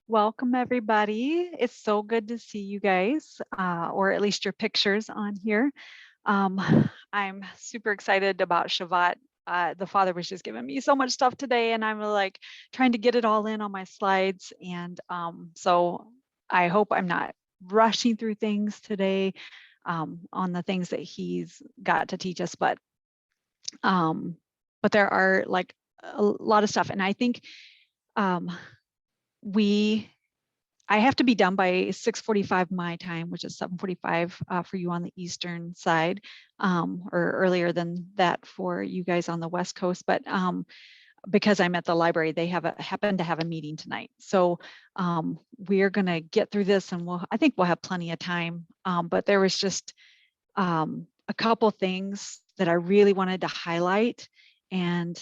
Welcome, everybody. It's so good to see you guys, or at least your pictures on here. Um, I'm super excited about Shevat. The Father was just giving me so much stuff today, and I'm like trying to get it all in on my slides. And so I hope I'm not rushing through things today on the things that he's got to teach us. Um, but there are like a lot of stuff, and I think um, we I have to be done by 6:45 my time, which is 7:45 for you on the eastern side, or earlier than that for you guys on the West Coast. But because I'm at the library, they happen to have a meeting tonight. So we're going to get through this, and I think we'll have plenty of time. But there was just a couple things that I really wanted to highlight. And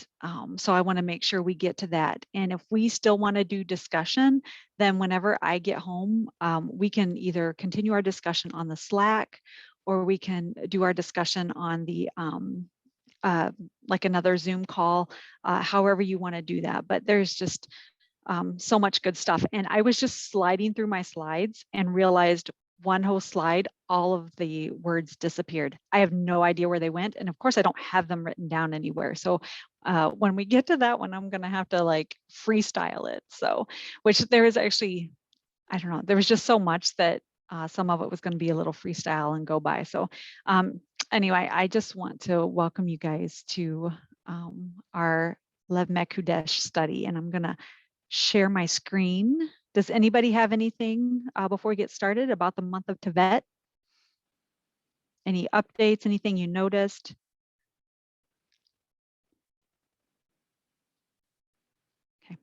so I want to make sure we get to that. And if we still want to do discussion, then whenever I get home, we can either continue our discussion on the Slack, or we can do our discussion on the like another Zoom call, however you want to do that. But there's just so much good stuff. And I was just sliding through my slides and realized one whole slide, all of the words disappeared. I have no idea where they went. And of course, I don't have them written down anywhere. So when we get to that one, I'm going to have to like freestyle it. So, which there is actually, I don't know, there was just so much that some of it was going to be a little freestyle and go by. So anyway, I just want to welcome you guys to our Lev Mekudesh study. And I'm going to share my screen. Does anybody have anything before we get started about the month of Tevet? Any updates, anything you noticed? Okay.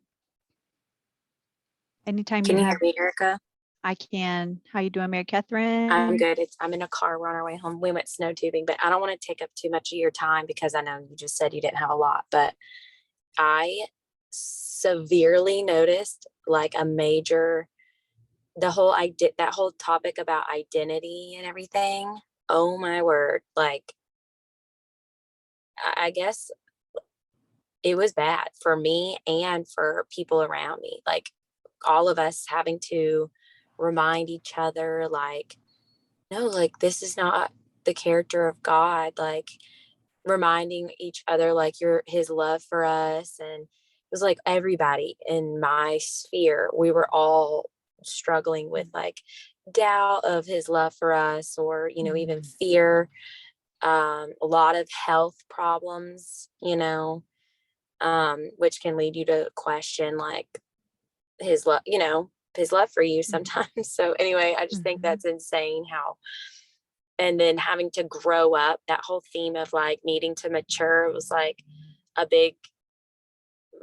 Anytime Can you you have, hear me, Erica? I can. How you doing, Mary Catherine? I'm good. I'm in a car. We're on our way home. We went snow tubing, but I don't want to take up too much of your time because I know you just said you didn't have a lot. But I severely noticed like a major, that whole topic about identity and everything. Oh my word! Like I guess it was bad for me and for people around me. Like all of us having to remind each other, like, no, like this is not the character of God. Like reminding each other, like his love for us. And it was like everybody in my sphere, we were all struggling with like doubt of his love for us, or, even fear, a lot of health problems, which can lead you to question like his love, his love for you sometimes. So anyway, I just think that's insane how, and then having to grow up, that whole theme of like needing to mature was like a big,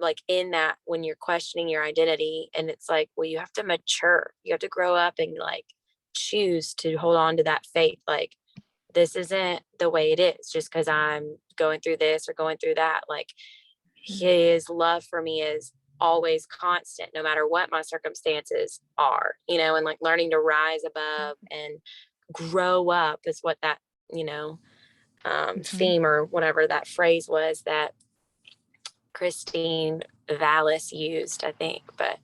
like in that when you're questioning your identity, and it's like, well, you have to mature, you have to grow up and like choose to hold on to that faith. Like this isn't the way it is just because I'm going through this or going through that. Like his love for me is always constant, no matter what my circumstances are, and like learning to rise above and grow up is what that, theme or whatever that phrase was that Christine Vallis used, I think. But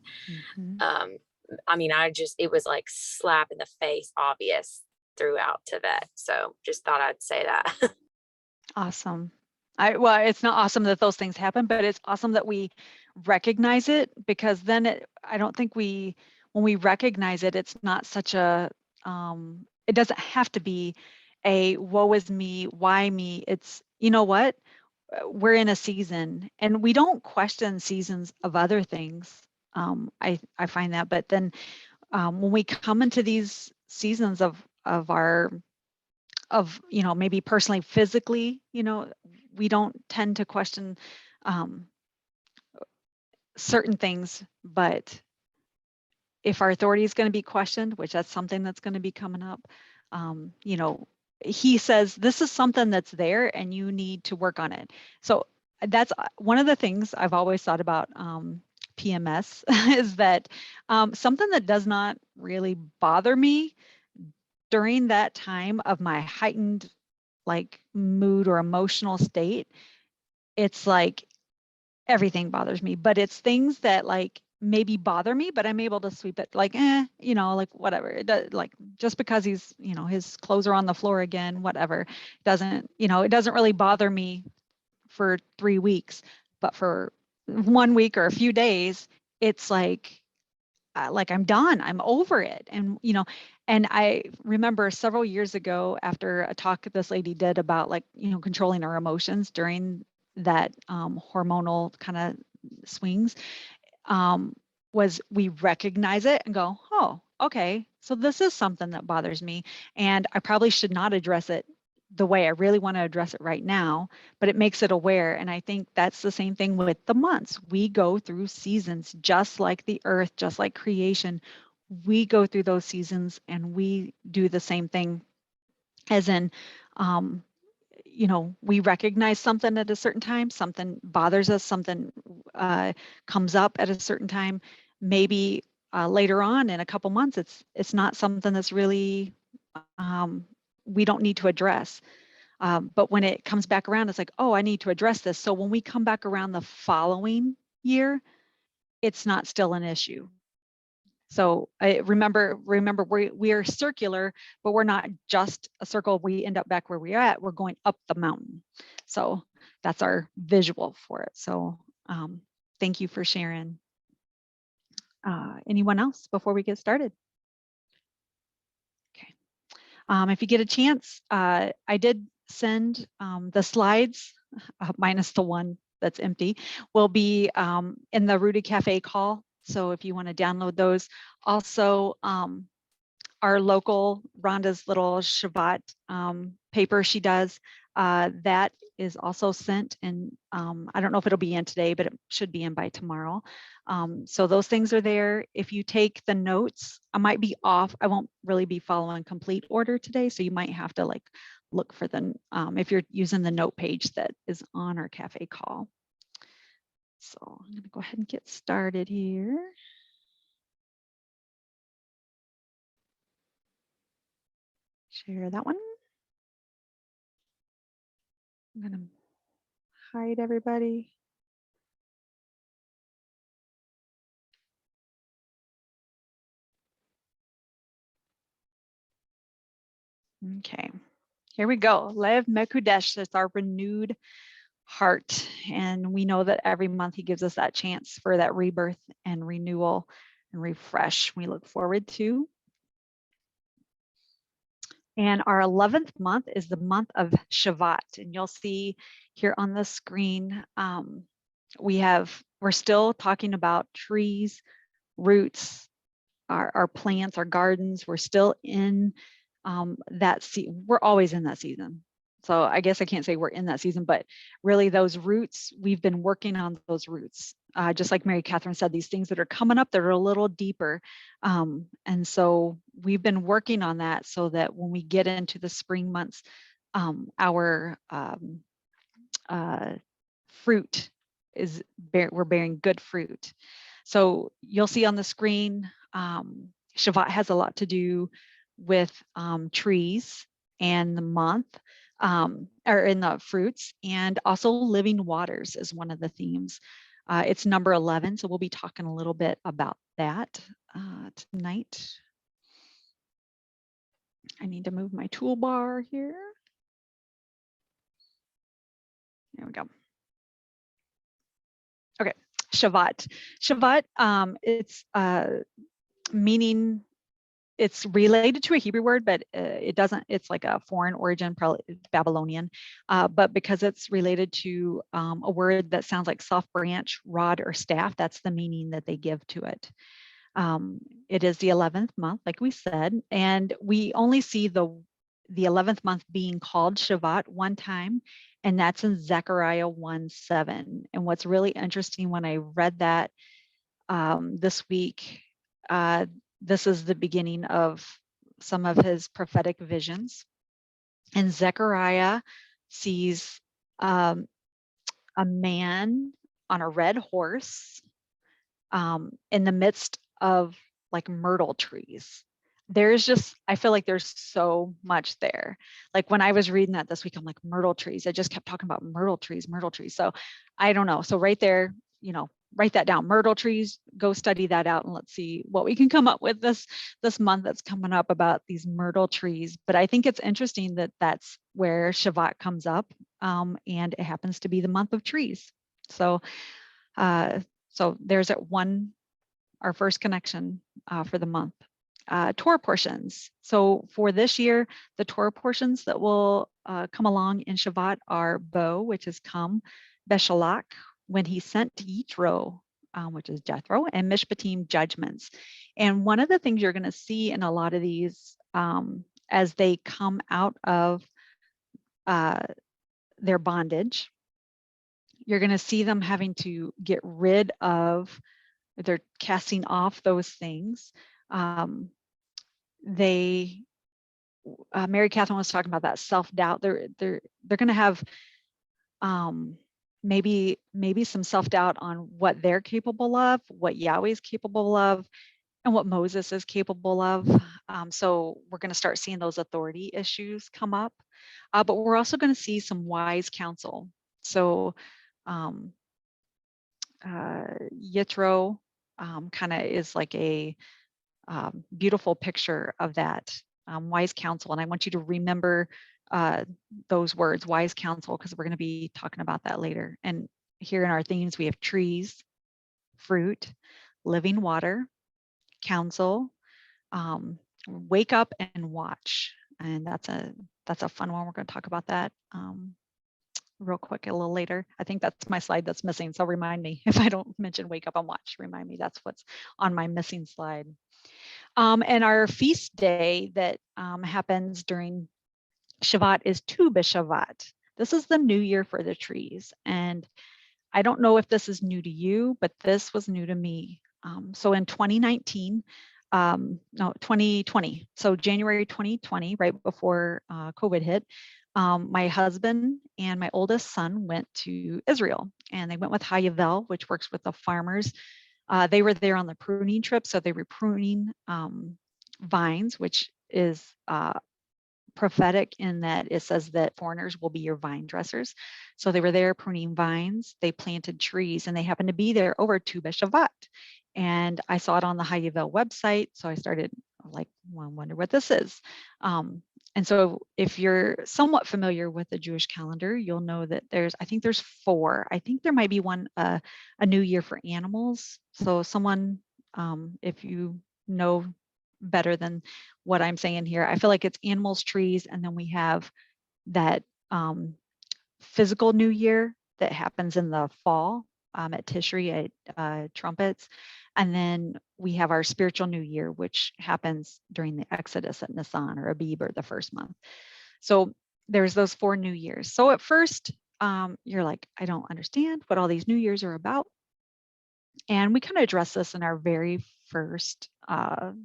I mean, it was like slap in the face, obvious throughout Tibet. So just thought I'd say that. Awesome. Well, it's not awesome that those things happen, but it's awesome that we recognize it, because then I don't think when we recognize it, it's not such a, it doesn't have to be a woe is me, why me? It's, you know what? We're in a season and we don't question seasons of other things. I find that, but then when we come into these seasons of our maybe personally, physically, we don't tend to question certain things. But if our authority is going to be questioned, which that's something that's going to be coming up, he says this is something that's there and you need to work on it. So that's one of the things I've always thought about PMS is that something that does not really bother me during that time of my heightened like mood or emotional state, it's like everything bothers me, but it's things that like maybe bother me, but I'm able to sweep it like, like whatever. It does, like just because he's, his clothes are on the floor again, whatever. Doesn't, it doesn't really bother me for 3 weeks, but for 1 week or a few days, it's like I'm done. I'm over it. And I remember several years ago after a talk this lady did about like, controlling our emotions during that hormonal kind of swings, um, was we recognize it and go, oh, okay, so this is something that bothers me. And I probably should not address it the way I really want to address it right now, but it makes it aware. And I think that's the same thing with the months. We go through seasons just like the earth, just like creation. We go through those seasons and we do the same thing, as in, um, we recognize something at a certain time, something bothers us, something comes up at a certain time. Maybe later on in a couple months, it's not something that's really um, we don't need to address. But when it comes back around, it's like, oh, I need to address this. So when we come back around the following year, it's not still an issue. So I remember we are circular, but we're not just a circle. We end up back where we're at. We're going up the mountain. So that's our visual for it. So thank you for sharing. Anyone else before we get started? Okay. If you get a chance, I did send the slides, minus the one that's empty, will be in the Rooted Cafe call. So if you want to download those. Also, our local Rhonda's little Shevat paper she does, that is also sent, and I don't know if it'll be in today, but it should be in by tomorrow. So those things are there. If you take the notes, I might be off. I won't really be following complete order today, so you might have to like look for the if you're using the note page that is on our cafe call. So I'm going to go ahead and get started here. Share that one. I'm going to hide everybody. Okay, here we go. Lev Mekudesh, that's our renewed heart. And we know that every month he gives us that chance for that rebirth and renewal and refresh we look forward to. And our 11th month is the month of Shevat. And you'll see here on the screen, we're still talking about trees, roots, our plants, our gardens. We're still in we're always in that season. So I guess I can't say we're in that season, but really those roots, we've been working on those roots. Just like Mary Catherine said, these things that are coming up that are a little deeper. And so we've been working on that so that when we get into the spring months, our fruit we're bearing good fruit. So you'll see on the screen, Shevat has a lot to do with trees and the month, or in the fruits, and also living waters is one of the themes. It's number 11, so we'll be talking a little bit about that tonight. I need to move my toolbar here. There we go. Okay, Shevat. Shevat, it's meaning, it's related to a Hebrew word, but it doesn't, it's like a foreign origin, probably Babylonian, but because it's related to a word that sounds like soft branch, rod, or staff, that's the meaning that they give to it. It is the 11th month, like we said, and we only see the 11th month being called Shevat one time, and that's in Zechariah 1:7. And what's really interesting, when I read that this week, this is the beginning of some of his prophetic visions. And Zechariah sees a man on a red horse in the midst of like myrtle trees. There's just, I feel like there's so much there. Like when I was reading that this week, I'm like, myrtle trees. I just kept talking about myrtle trees, myrtle trees. So I don't know. So right there, write that down. Myrtle trees, go study that out, and let's see what we can come up with this month that's coming up about these myrtle trees. But I think it's interesting that that's where Shevat comes up, and it happens to be the month of trees. So, uh, so there's our first connection for the month. Torah portions. So for this year, the Torah portions that will come along in Shevat are Bo, which is come, Beshalach, when he sent to Yitro, which is Jethro, and Mishpatim, judgments. And one of the things you're going to see in a lot of these as they come out of their bondage, you're going to see them having to get rid of, they're casting off those things. They Mary Catherine was talking about that self-doubt. They're going to have maybe some self-doubt on what they're capable of, what Yahweh is capable of, and what Moses is capable of. So we're going to start seeing those authority issues come up, but we're also going to see some wise counsel. So Yitro kind of is like a beautiful picture of that, wise counsel. And I want you to remember those words, wise counsel, because we're going to be talking about that later. And here in our themes, we have trees, fruit, living water, counsel, wake up and watch. And that's a fun one. We're going to talk about that real quick a little later. I think that's my slide that's missing. So remind me if I don't mention wake up and watch, remind me that's what's on my missing slide. And our feast day that happens during Shevat is Tu B'Shavat. This is the new year for the trees. And I don't know if this is new to you, but this was new to me. So in 2019, no, 2020, so January 2020, right before COVID hit, my husband and my oldest son went to Israel, and they went with Hayavel, which works with the farmers. They were there on the pruning trip, so they were pruning vines, which is prophetic in that it says that foreigners will be your vine dressers. So they were there pruning vines, they planted trees, and they happened to be there over Tu B'Shavat. And I saw it on the Hayavel website, so I started like, well, I wonder what this is. And so if you're somewhat familiar with the Jewish calendar, you'll know that I think there's 4. I think there might be one, a new year for animals. So someone, if you know better than what I'm saying here, I feel like it's animals, trees, and then we have that physical new year that happens in the fall at Tishri at trumpets. And then we have our spiritual new year, which happens during the Exodus at Nisan or Abib, or the first month. So there's those 4 new years. So at first, you're like, I don't understand what all these new years are about. And we kind of addressed this in our very first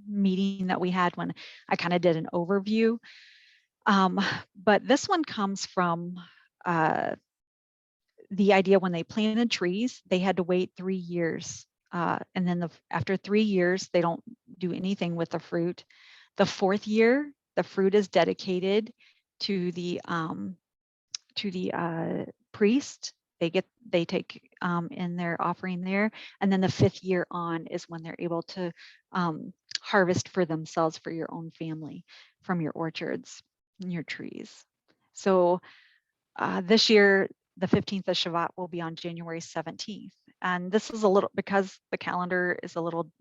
meeting that we had when I kind of did an overview. But this one comes from the idea when they planted trees, they had to wait 3 years. And then after 3 years, they don't do anything with the fruit. The 4th year, the fruit is dedicated to the priest. They take in their offering there. And then the 5th year on is when they're able to harvest for themselves, for your own family, from your orchards and your trees. So this year, the 15th of Shevat will be on January 17th. And this is a little, because the calendar is a little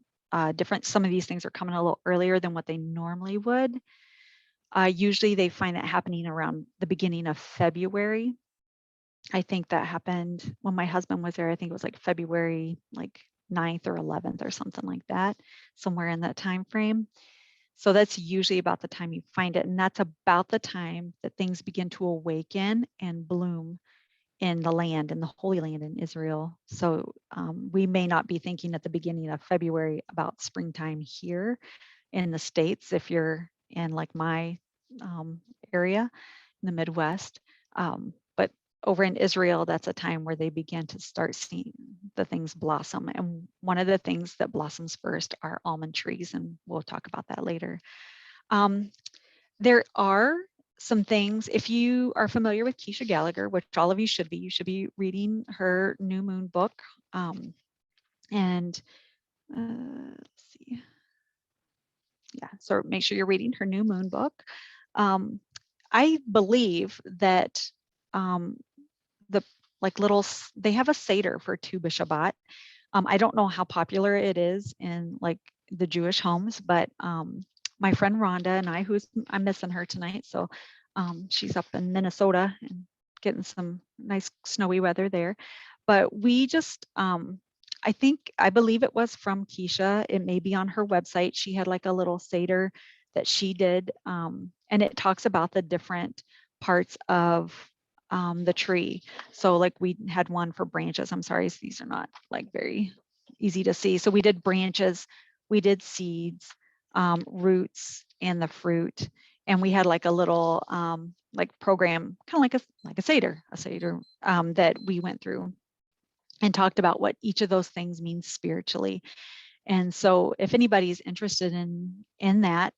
different. Some of these things are coming a little earlier than what they normally would. Usually they find that happening around the beginning of February. I think that happened when my husband was there. I think it was like February, like 9th or 11th or something like that, somewhere in that time frame. So that's usually about the time you find it. And that's about the time that things begin to awaken and bloom in the land, in the Holy Land in Israel. So we may not be thinking at the beginning of February about springtime here in the States, if you're in like my area in the Midwest. But over in Israel, that's a time where they begin to start seeing the things blossom. And one of the things that blossoms first are almond trees, and we'll talk about that later. There are some things, if you are familiar with Keisha Gallagher, which all of you should be reading her New Moon book. And let's see. Yeah, so make sure you're reading her new moon book. Um, I believe that um, the like little they have a seder for Tu B'Shabbat. I don't know how popular it is in like the Jewish homes, but my friend Rhonda and I, I'm missing her tonight, so she's up in Minnesota and getting some nice snowy weather there. But we just, I believe it was from Keisha. It may be on her website. She had like a little seder that she did, and it talks about the different parts of the tree. So like we had one for branches. I'm sorry, these are not like very easy to see. So we did branches, we did seeds, roots, and the fruit. And we had like a little like program, kind of like a seder that we went through and talked about what each of those things means spiritually. And so if anybody's interested in that,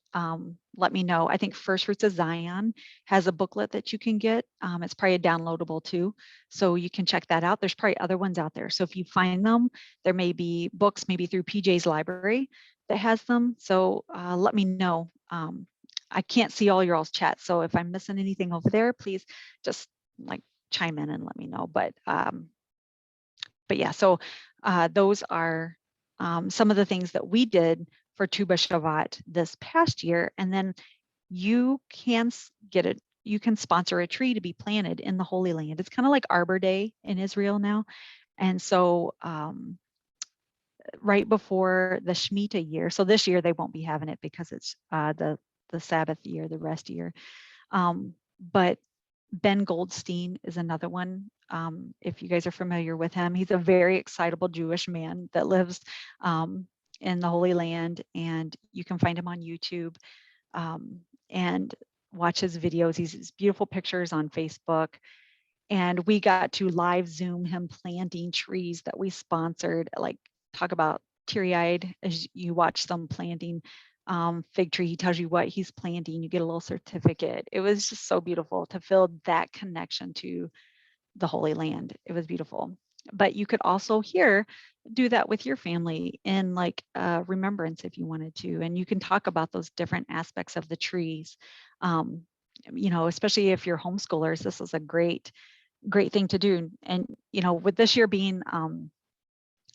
let me know. I think First Fruits of Zion has a booklet that you can get. It's probably downloadable too. So you can check that out. There's probably other ones out there. So if you find them, there may be books maybe through PJ's library that has them. So let me know. I can't see all your all's chats. So if I'm missing anything over there, please just like chime in and let me know. But yeah, so those are some of the things that we did for Tu B'Shavat this past year. And then you can get it, you can sponsor a tree to be planted in the Holy Land. It's kind of like Arbor Day in Israel now. And so right before the Shemitah year, so this year they won't be having it because it's the Sabbath year, the rest year. But Ben Goldstein is another one. If you guys are familiar with him, he's a very excitable Jewish man that lives in the Holy Land, and you can find him on YouTube and watch his videos. He's beautiful pictures on Facebook. And we got to live Zoom him planting trees that we sponsored. Like, talk about teary eyed as you watch them planting fig tree. He tells you what he's planting. You get a little certificate. It was just so beautiful to feel that connection to the Holy Land. It was beautiful. But you could also here do that with your family in like remembrance if you wanted to. And you can talk about those different aspects of the trees. Um, especially if you're homeschoolers, this is a great thing to do. And with this year being the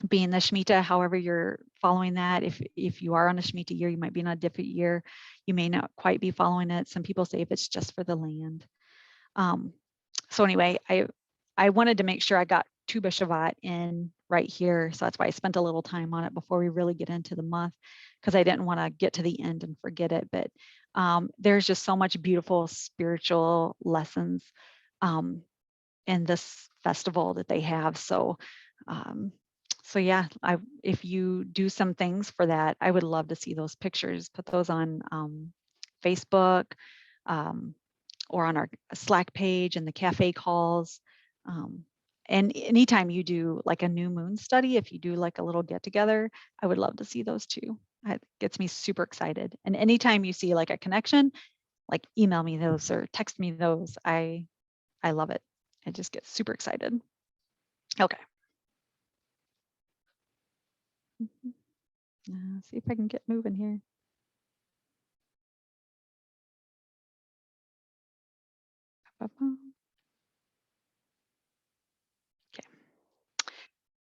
Shemitah, however you're following that, if you are on a Shemitah year, you might be in a different year. You may not quite be following it. Some people say if it's just for the land. Um, so anyway, I wanted to make sure I got Tu B'Shavat in right here. So that's why I spent a little time on it before we really get into the month, because I didn't want to get to the end and forget it. But there's just so much beautiful spiritual lessons um, in this festival that they have. Um, so yeah, if you do some things for that, I would love to see those pictures. Put those on Facebook um, or on our Slack page and the cafe calls. Um, and anytime you do like a new moon study, if you do like a little get together, I would love to see those too. It gets me super excited. And anytime you see like a connection, like email me those or text me those. I love it. I just get super excited. Okay. See if I can get moving here. Okay.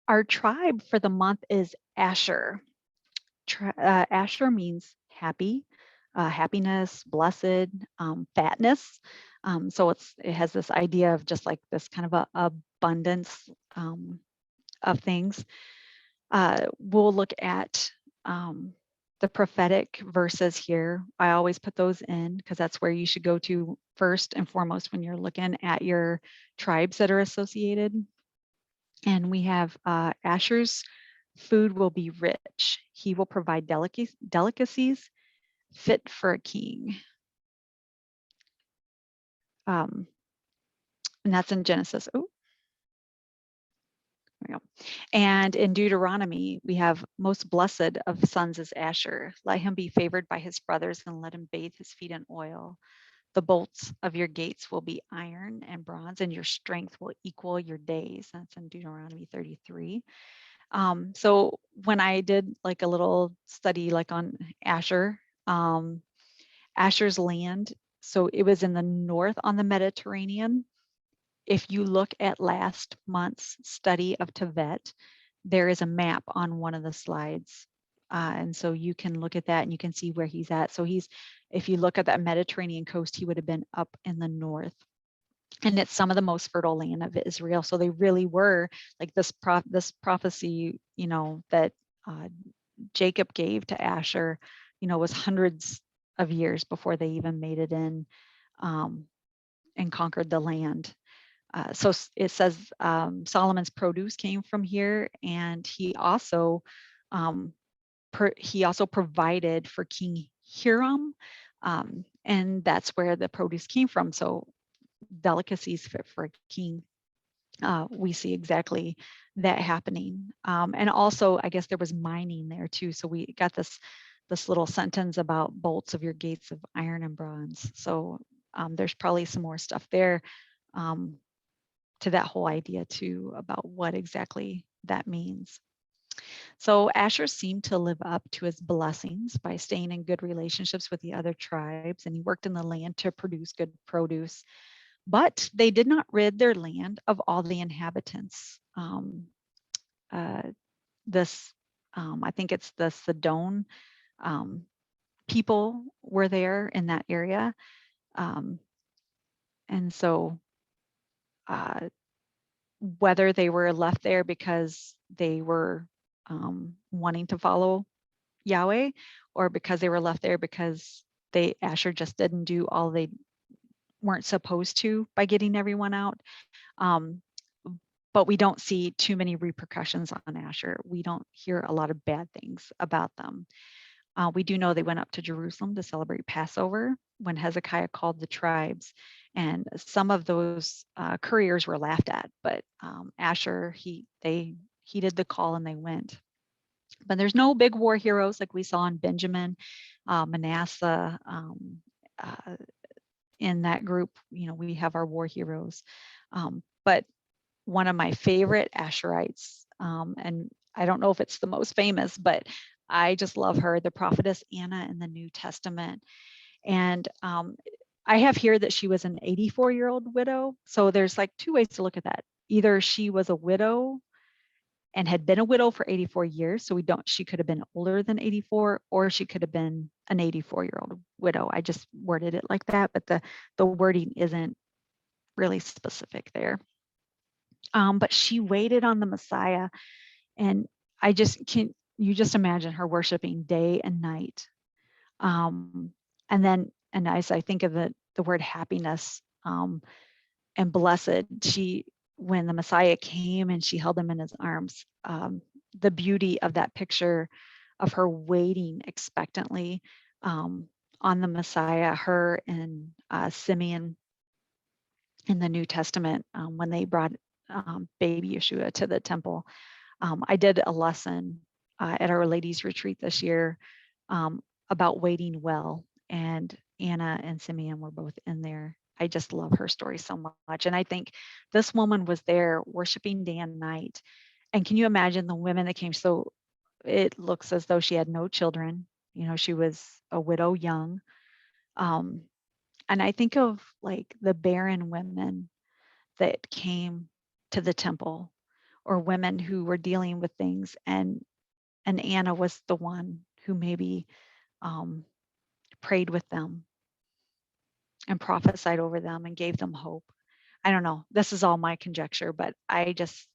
Our tribe for the month is Asher. Asher means happy, happiness, blessed, fatness. So it has this idea of just like this kind of a abundance of things. We'll look at the prophetic verses here. I always put those in because that's where you should go to first and foremost when you're looking at your tribes that are associated. And we have Asher's food will be rich. He will provide delicacies fit for a king. Um, and that's in Genesis. Oh, there we go. And in Deuteronomy, we have most blessed of sons is Asher. Let him be favored by his brothers and let him bathe his feet in oil. The bolts of your gates will be iron and bronze, and your strength will equal your days. That's in Deuteronomy 33. So when I did like a little study like on Asher, um, Asher's land, so it was in the north on the Mediterranean. If you look at last month's study of Tibet, there is a map on one of the slides. And so you can look at that and you can see where he's at. So if you look at that Mediterranean coast, he would have been up in the north. And it's some of the most fertile land of Israel. So they really were like this prophecy, that uh, Jacob gave to Asher, was hundreds of years before they even made it in, um, and conquered the land. So it says Solomon's produce came from here, and um, he also provided for King Hiram, and that's where the produce came from. So delicacies fit for a king. We see exactly that happening, and also I guess there was mining there too. So we got this little sentence about bolts of your gates of iron and bronze. So there's probably some more stuff there. Um, to that whole idea too about what exactly that means. So Asher seemed to live up to his blessings by staying in good relationships with the other tribes, and he worked in the land to produce good produce. But they did not rid their land of all the inhabitants. Uh, this, I think it's the Sidon um, people were there in that area, um, and so uh, whether they were left there because they were wanting to follow Yahweh, or because they were left there because Asher just didn't do all they weren't supposed to by getting everyone out. Um, but we don't see too many repercussions on Asher. We don't hear a lot of bad things about them. We do know they went up to Jerusalem to celebrate Passover when Hezekiah called the tribes, and some of those couriers were laughed at. But Asher, they heeded the call and they went. But there's no big war heroes like we saw in Benjamin, Manasseh. Uh, in that group, we have our war heroes. But one of my favorite Asherites, and I don't know if it's the most famous, but I just love her, the prophetess Anna in the New Testament. And I have here that she was an 84-year-old widow. So there's like two ways to look at that. Either she was a widow and had been a widow for 84 years. So she could have been older than 84, or she could have been an 84-year-old widow. I just worded it like that, but the wording isn't really specific there. But she waited on the Messiah, and you just imagine her worshiping day and night. Um, and as I think of the word happiness, and blessed, when the Messiah came and she held him in his arms, the beauty of that picture of her waiting expectantly on the Messiah, her and Simeon in the New Testament, when they brought baby Yeshua to the temple. I did a lesson at Our Ladies Retreat this year about waiting well, and Anna and Simeon were both in there. I just love her story so much. And I think this woman was there worshiping day and night. And can you imagine the women that came? So it looks as though she had no children. She was a widow young. Um, and I think of like the barren women that came to the temple, or women who were dealing with things, and Anna was the one who maybe um, prayed with them and prophesied over them and gave them hope. I don't know. This is all my conjecture, but I just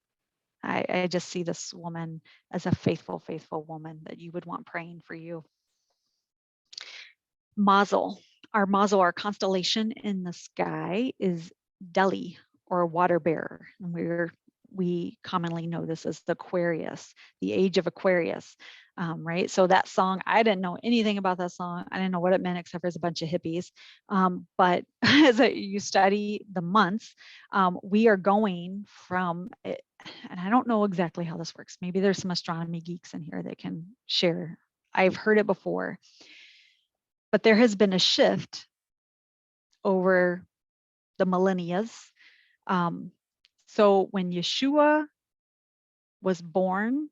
see this woman as a faithful, faithful woman that you would want praying for you. Mazel. Our constellation in the sky is Delhi, or water bearer. And we commonly know this as the Aquarius, the age of Aquarius, right? So that song, I didn't know anything about that song. I didn't know what it meant except for it's a bunch of hippies. But as you study the months, we are going from it, and I don't know exactly how this works. Maybe there's some astronomy geeks in here that can share. I've heard it before, but there has been a shift over the millennias. Um, so when Yeshua was born,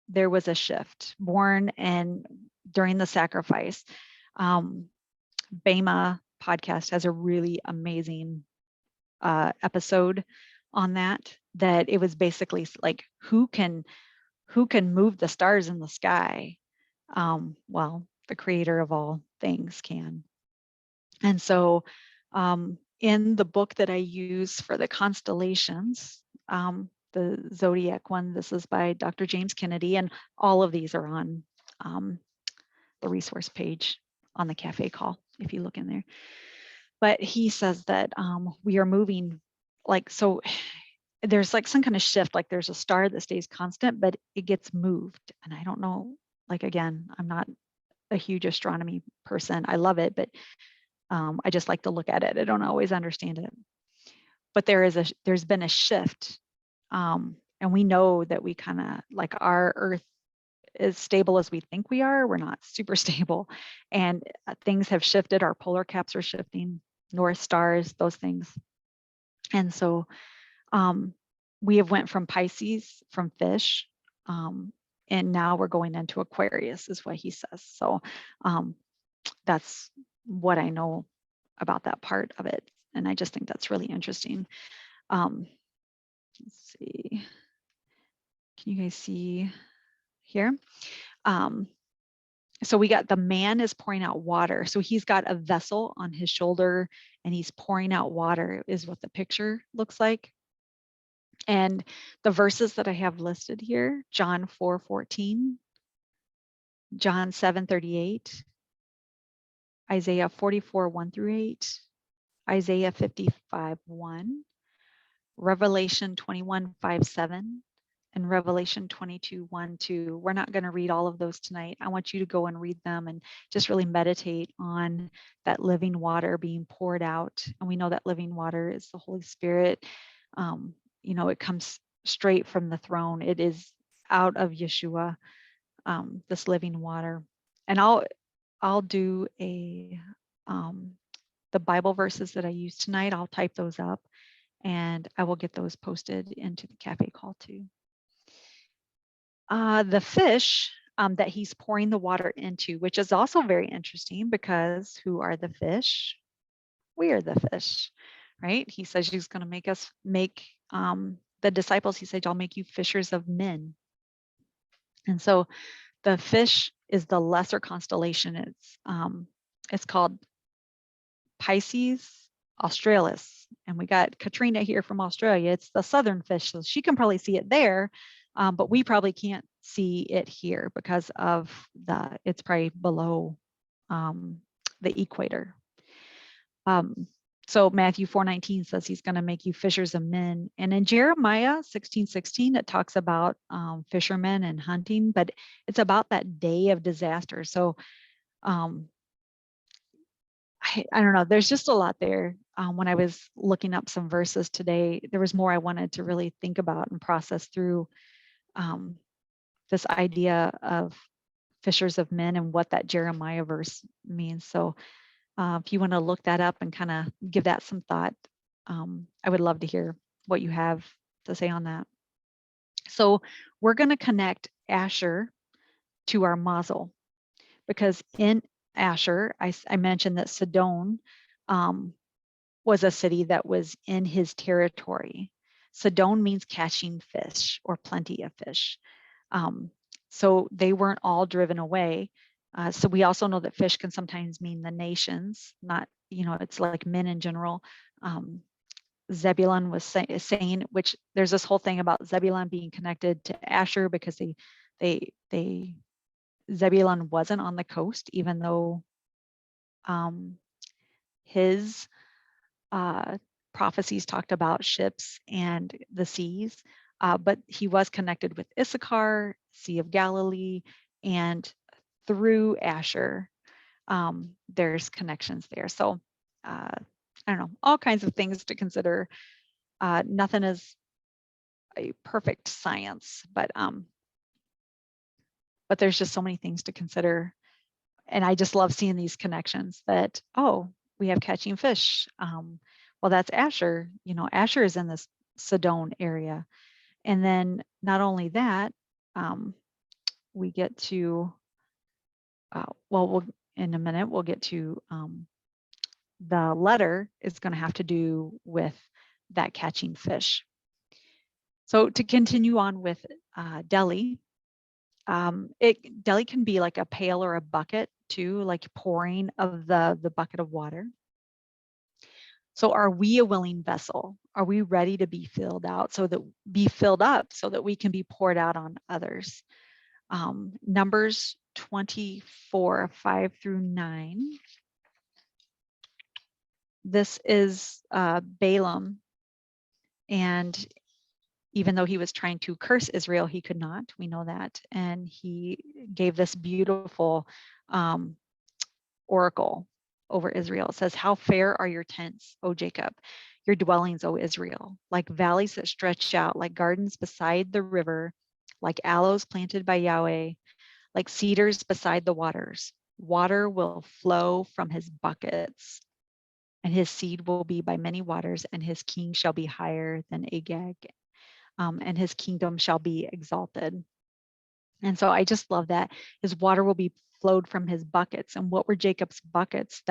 there was a shift born and during the sacrifice. Um, Bema podcast has a really amazing episode on that. That it was basically like who can move the stars in the sky? Well, the creator of all things can. And so, in the book that I use for the constellations, the zodiac one, this is by Dr. James Kennedy, and all of these are on um, the resource page on the cafe call if you look in there. But he says that we are moving like so. There's like some kind of shift, like there's a star that stays constant, but it gets moved. And I don't know, like again, I'm not a huge astronomy person. I love it, but I just like to look at it. I don't always understand it. But there's been a shift. And we know that we kind of like our Earth as stable as we think we are. We're not super stable. And things have shifted. Our polar caps are shifting, North stars, those things. And so um, we have went from Pisces, from fish, and now we're going into Aquarius, is what he says. So um, that's what I know about that part of it. And I just think that's really interesting. Let's see. Can you guys see here? So we got the man is pouring out water. So he's got a vessel on his shoulder and he's pouring out water is what the picture looks like. And the verses that I have listed here, John 4:14, John 7:38, Isaiah 44:1-8, Isaiah 55:1, Revelation 21:5-7, and Revelation 22:1-2. We're not going to read all of those tonight. I want you to go and read them and just really meditate on that living water being poured out. And we know that living water is the Holy Spirit. It comes straight from the throne. It is out of Yeshua, this living water. And I'll do the Bible verses that I use tonight. I'll type those up and I will get those posted into the cafe call too. The fish that he's pouring the water into, which is also very interesting because who are the fish? We are the fish, right? He says he's going to make the disciples, he said, I'll make you fishers of men. And so the fish is the lesser constellation. It's called Pisces australis. And we got Katrina here from Australia. It's the southern fish, so she can probably see it there, but we probably can't see it here because of it's probably below the equator. So Matthew 4:19 says he's going to make you fishers of men. And in Jeremiah 16:16, it talks about fishermen and hunting, but it's about that day of disaster. So I don't know, there's just a lot there. When I was looking up some verses today, there was more I wanted to really think about and process through this idea of fishers of men and what that Jeremiah verse means. So if you want to look that up and kind of give that some thought, I would love to hear what you have to say on that. So we're going to connect Asher to our mazel, because in Asher, I mentioned that Sidon was a city that was in his territory. Sidon means catching fish or plenty of fish. So they weren't all driven away. So we also know that fish can sometimes mean the nations, not, it's like men in general. Zebulun was saying, which there's this whole thing about Zebulun being connected to Asher because they Zebulun wasn't on the coast, even though his prophecies talked about ships and the seas, but he was connected with Issachar, Sea of Galilee, and through Asher, there's connections there. So I don't know, all kinds of things to consider. Nothing is a perfect science, but there's just so many things to consider. And I just love seeing these connections that, oh, we have catching fish. Well, that's Asher. Asher is in this Sidon area. And then not only that, we get to, well, in a minute, we'll get to the letter is going to have to do with that catching fish. So to continue on with deli, deli can be like a pail or a bucket too, like pouring of the bucket of water. So are we a willing vessel? Are we ready to be filled out be filled up so that we can be poured out on others? Numbers 24, 5 through 9. This is Balaam, and even though he was trying to curse Israel, he could not. We know that. And he gave this beautiful oracle over Israel. It says, "How fair are your tents, O Jacob, your dwellings, O Israel, like valleys that stretch out, like gardens beside the river, like aloes planted by Yahweh, like cedars beside the waters. Water will flow from his buckets, and his seed will be by many waters, and his king shall be higher than Agag, and his kingdom shall be exalted." And so I just love that his water will be flowed from his buckets. And what were Jacob's buckets?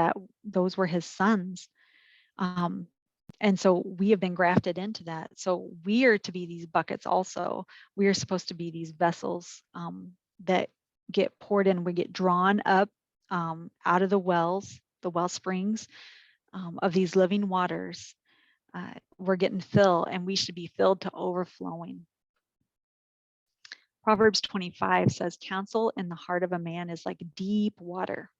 Those were his sons. Um, and so we have been grafted into that. So we are to be these buckets also. We are supposed to be these vessels that get poured in. We get drawn up out of the wells, the well springs of these living waters. We're getting filled, and we should be filled to overflowing. Proverbs 25 says, "Counsel in the heart of a man is like deep water,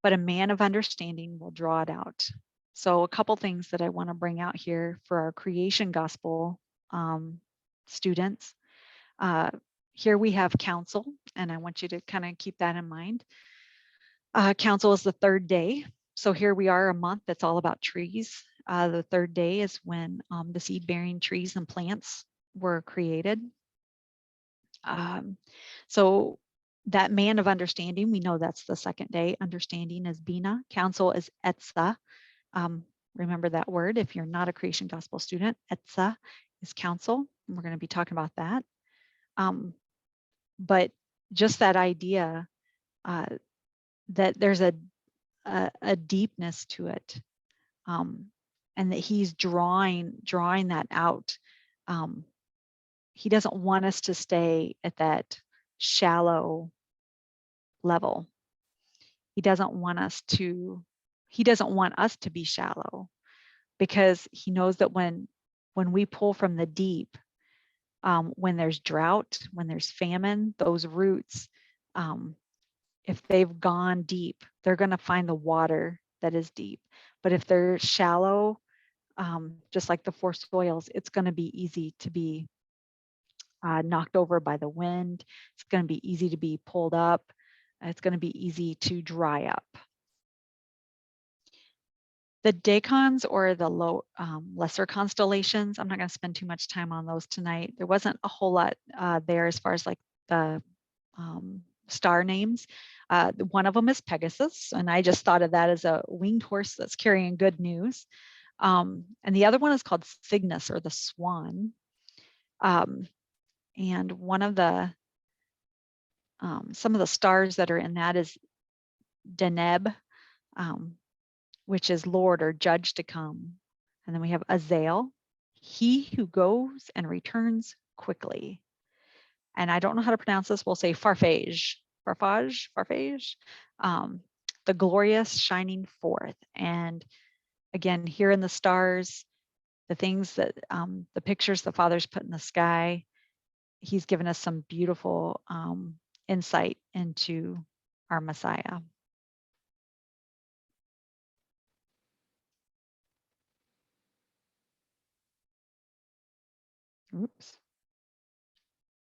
but a man of understanding will draw it out." So a couple things that I want to bring out here for our creation gospel students. Here we have counsel, and I want you to kind of keep that in mind. Counsel is the third day. So here we are, a month that's all about trees. The third day is when the seed-bearing trees and plants were created. So that man of understanding, we know that's the second day. Understanding is Bina. Counsel is Etza. Remember that word if you're not a creation gospel student. Etza is counsel. And we're going to be talking about that. But just that idea that there's a deepness to it, and that he's drawing that out. He doesn't want us to stay at that shallow level. He doesn't want us to be shallow, because he knows that when we pull from the deep, when there's drought, when there's famine, those roots, if they've gone deep, they're going to find the water that is deep. But if they're shallow, just like the four soils, it's going to be easy to be knocked over by the wind. It's going to be easy to be pulled up. It's going to be easy to dry up. The Dacons, or the lesser constellations, I'm not going to spend too much time on those tonight. There wasn't a whole lot there as far as like the star names. One of them is Pegasus, and I just thought of that as a winged horse that's carrying good news. And the other one is called Cygnus, or the swan. And one of the some of the stars that are in that is Deneb, which is Lord or Judge to come. And then we have Azael, he who goes and returns quickly. And I don't know how to pronounce this. We'll say Farfage, the glorious shining forth. And again, here in the stars, the things that, the pictures the Father's put in the sky, he's given us some beautiful insight into our Messiah. Oops.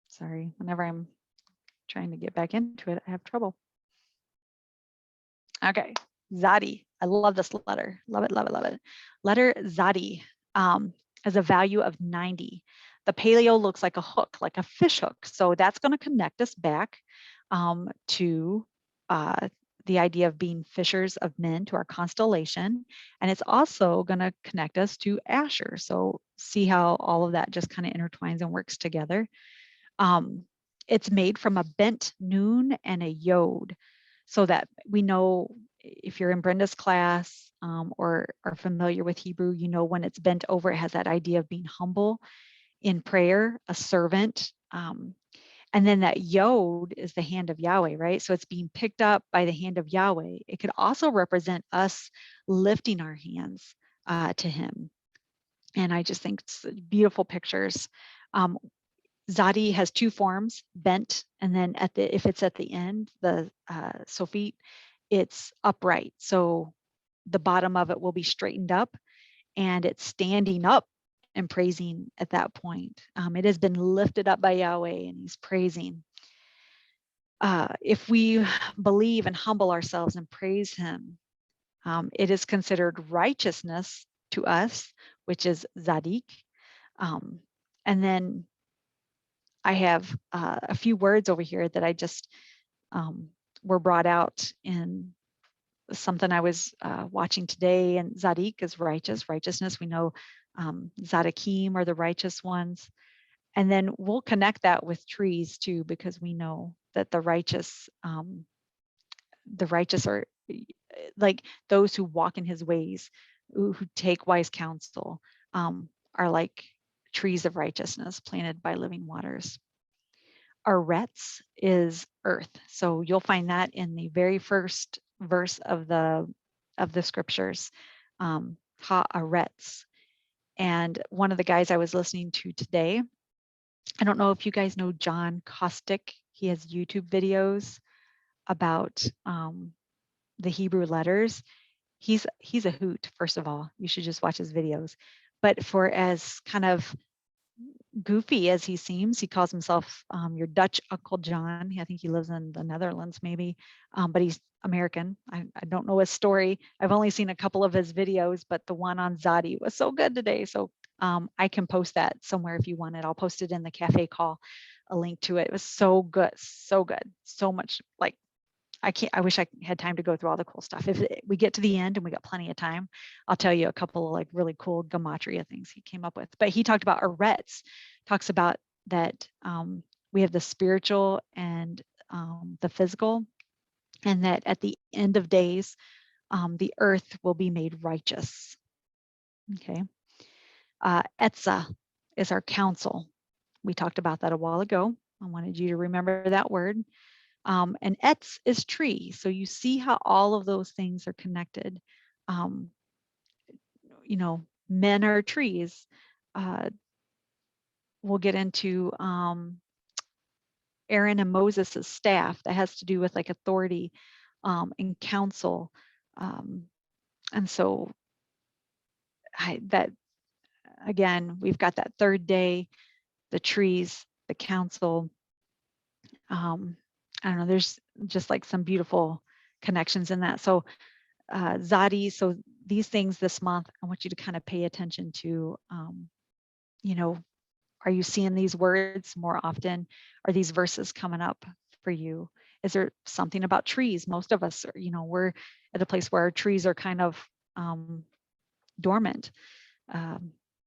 Sorry, whenever I'm trying to get back into it, I have trouble. Okay, Zadi. I love this letter. Love it, love it, love it. Letter Zadi has a value of 90. The paleo looks like a hook, like a fish hook. So that's going to connect us back to the idea of being fishers of men, to our constellation. And it's also going to connect us to Asher. So see how all of that just kind of intertwines and works together. It's made from a bent noon and a yod, so that we know if you're in Brenda's class or are familiar with Hebrew, you know when it's bent over, it has that idea of being humble in prayer, a servant. And then that yod is the hand of Yahweh, right? So it's being picked up by the hand of Yahweh. It could also represent us lifting our hands to Him. And I just think it's beautiful pictures. Zadi has two forms, bent, and then if it's at the end, the sofit, it's upright. So the bottom of it will be straightened up, and it's standing up and praising at that point. It has been lifted up by Yahweh, and He's praising. If we believe and humble ourselves and praise Him, it is considered righteousness to us, which is Zadik. And then I have a few words over here that I just were brought out in something I was watching today. And Zadik is righteous, righteousness. We know Zadikim are the righteous ones. And then we'll connect that with trees too, because we know that the righteous are like those who walk in His ways, who take wise counsel, are like trees of righteousness planted by living waters. Aretz is earth. So you'll find that in the very first verse of the scriptures. Haaretz. And one of the guys I was listening to today, I don't know if you guys know John Kostick. He has YouTube videos about the Hebrew letters. He's a hoot, first of all. You should just watch his videos. But for as kind of goofy as he seems, he calls himself your Dutch Uncle John. I think he lives in the Netherlands maybe, but he's American. I don't know his story. I've only seen a couple of his videos, but the one on Zadi was so good today. So I can post that somewhere if you want it. I'll post it in the cafe call, a link to it. It was so good, so good, so much. Like I wish I had time to go through all the cool stuff. If we get to the end and we got plenty of time, I'll tell you a couple of like really cool gematria things he came up with. But he talked about Aretz, talks about that we have the spiritual and the physical, and that at the end of days, the earth will be made righteous. Okay. Etza is our counsel. We talked about that a while ago. I wanted you to remember that word. And etz is tree. So you see how all of those things are connected. You know, men are trees. We'll get into Aaron and Moses' staff. That has to do with like authority and counsel. And so that, again, we've got that third day, the trees, the council. I don't know, there's just like some beautiful connections in that. So Zadi, so these things this month, I want you to kind of pay attention to, you know, are you seeing these words more often? Are these verses coming up for you? Is there something about trees? Most of us are, you know, we're at a place where our trees are kind of dormant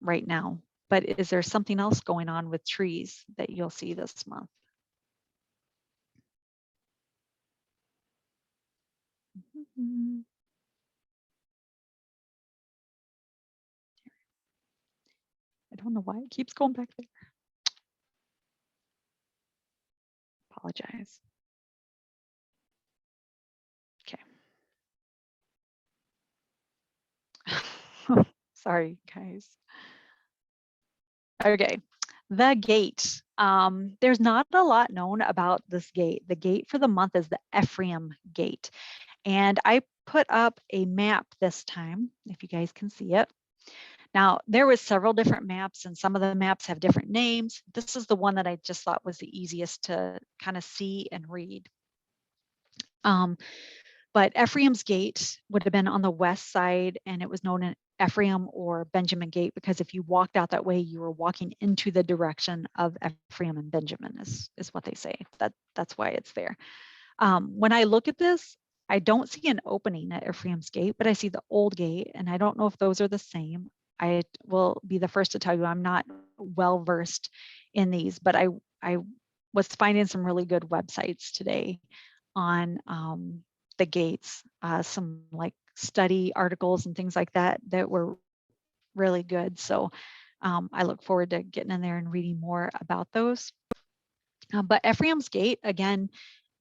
right now. But is there something else going on with trees that you'll see this month? I don't know why it keeps going back there. Apologize. Okay. Sorry, guys. Okay. The gate. There's not a lot known about this gate. The gate for the month is the Ephraim gate. And I put up a map this time, if you guys can see it. Now, there was several different maps, and some of the maps have different names. This is the one that I just thought was the easiest to kind of see and read. But Ephraim's gate would have been on the west side, and it was known as Ephraim or Benjamin gate, because if you walked out that way, you were walking into the direction of Ephraim and Benjamin, is what they say. That's why it's there. When I look at this, I don't see an opening at Ephraim's gate, but I see the old gate, and I don't know if those are the same. I will be the first to tell you I'm not well versed in these, but I was finding some really good websites today on the gates, some like study articles and things like that that were really good. So I look forward to getting in there and reading more about those. But Ephraim's gate, again,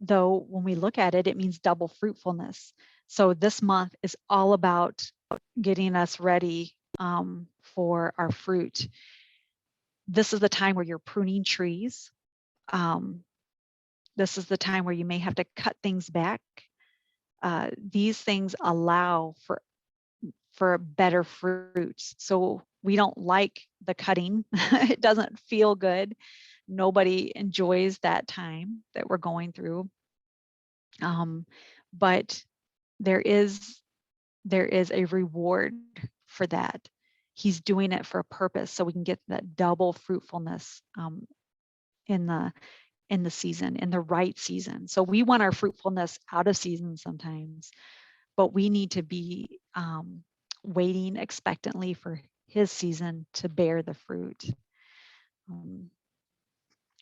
though, when we look at it, it means double fruitfulness. So this month is all about getting us ready for our fruit. This is the time where you're pruning trees. Um, this is the time where you may have to cut things back. These things allow for better fruits. So we don't like the cutting. It doesn't feel good. Nobody enjoys that time that we're going through. But there is a reward for that. He's doing it for a purpose, so we can get that double fruitfulness in the season, in the right season. So we want our fruitfulness out of season sometimes, but we need to be waiting expectantly for his season to bear the fruit.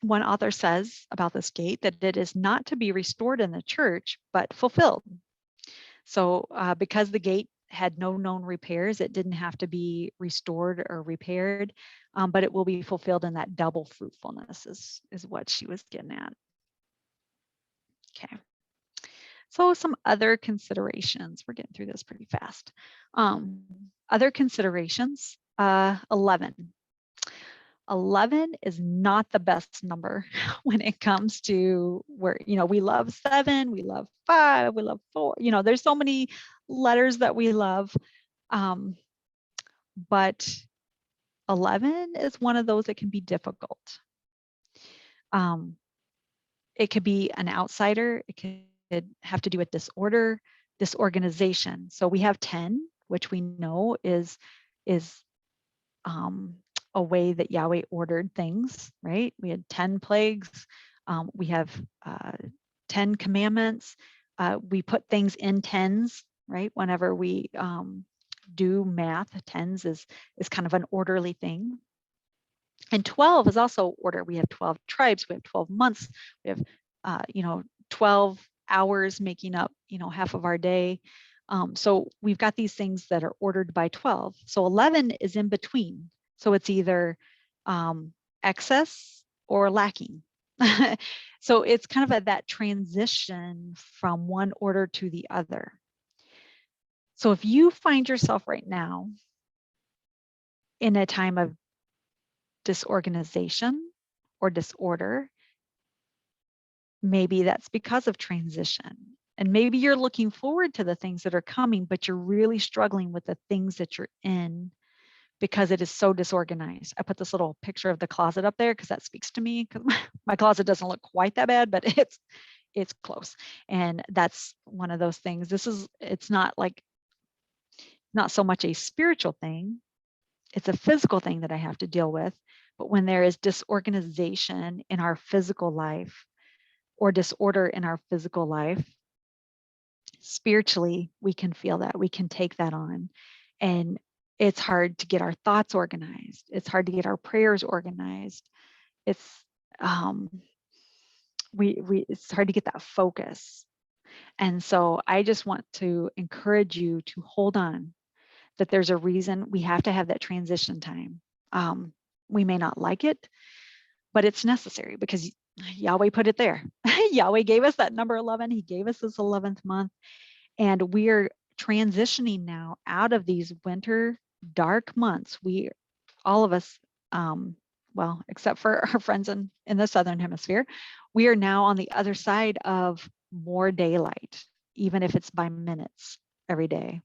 One author says about this gate that it is not to be restored in the church, but fulfilled. So because the gate had no known repairs, it didn't have to be restored or repaired, but it will be fulfilled in that double fruitfulness is what she was getting at. Okay. So some other considerations. We're getting through this pretty fast. Other considerations, 11. 11 is not the best number when it comes to where, we love 7, we love 5, we love 4. There's so many letters that we love. But 11 is one of those that can be difficult. It could be an outsider. It could have to do with disorder, disorganization. So we have 10, which we know is a way that Yahweh ordered things, right? We had 10 plagues. We have 10 commandments. We put things in tens, right? Whenever we do math, tens is kind of an orderly thing. And 12 is also order. We have 12 tribes, we have 12 months, we have 12 hours making up half of our day. So we've got these things that are ordered by 12. So 11 is in between. So it's either excess or lacking. So it's kind of that transition from one order to the other. So if you find yourself right now in a time of disorganization or disorder, maybe that's because of transition. And maybe you're looking forward to the things that are coming, but you're really struggling with the things that you're in because it is so disorganized. I put this little picture of the closet up there because that speaks to me, because my closet doesn't look quite that bad, but it's close. And that's one of those things. It's not so much a spiritual thing. It's a physical thing that I have to deal with. But when there is disorganization in our physical life or disorder in our physical life, spiritually, we can feel that. We can take that on. And it's hard to get our thoughts organized. It's hard to get our prayers organized. It's it's hard to get that focus. And so I just want to encourage you to hold on, that there's a reason we have to have that transition time. We may not like it, but it's necessary because Yahweh put it there. Yahweh gave us that number 11. He gave us this 11th month. And we are transitioning now out of these winter dark months. All of us, well, except for our friends in the Southern Hemisphere, we are now on the other side of more daylight, even if it's by minutes every day.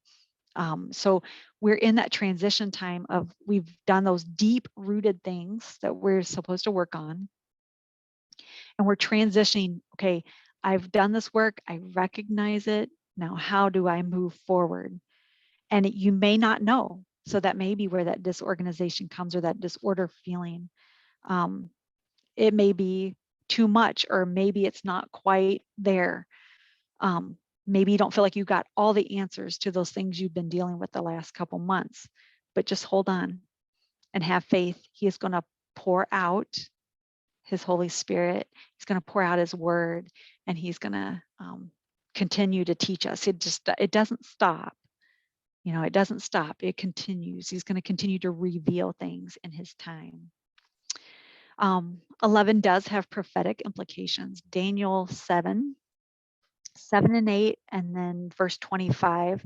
So we're in that transition time of, we've done those deep rooted things that we're supposed to work on. And we're transitioning. Okay, I've done this work. I recognize it. Now, how do I move forward? And you may not know. So that may be where that disorganization comes, or that disorder feeling. It may be too much, or maybe it's not quite there. Maybe you don't feel like you got all the answers to those things you've been dealing with the last couple months, but just hold on and have faith. He is going to pour out his Holy Spirit. He's going to pour out his word, and he's going to continue to teach us. It doesn't stop. It doesn't stop. It continues. He's going to continue to reveal things in his time. 11 does have prophetic implications. Daniel 7 and 8, and then verse 25.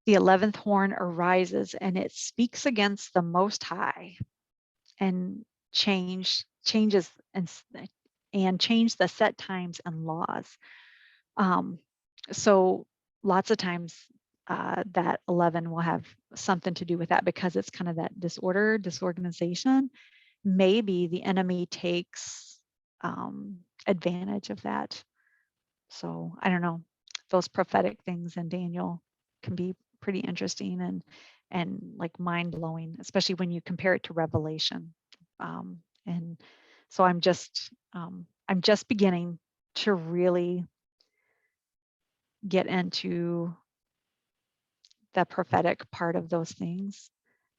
The 11th horn arises, and it speaks against the Most High, and changes and change the set times and laws. So lots of times that 11 will have something to do with that, because it's kind of that disorganization. Maybe the enemy takes advantage of that. So I don't know. Those prophetic things in Daniel can be pretty interesting and like mind blowing, especially when you compare it to Revelation. And so I'm just beginning to really get into the prophetic part of those things.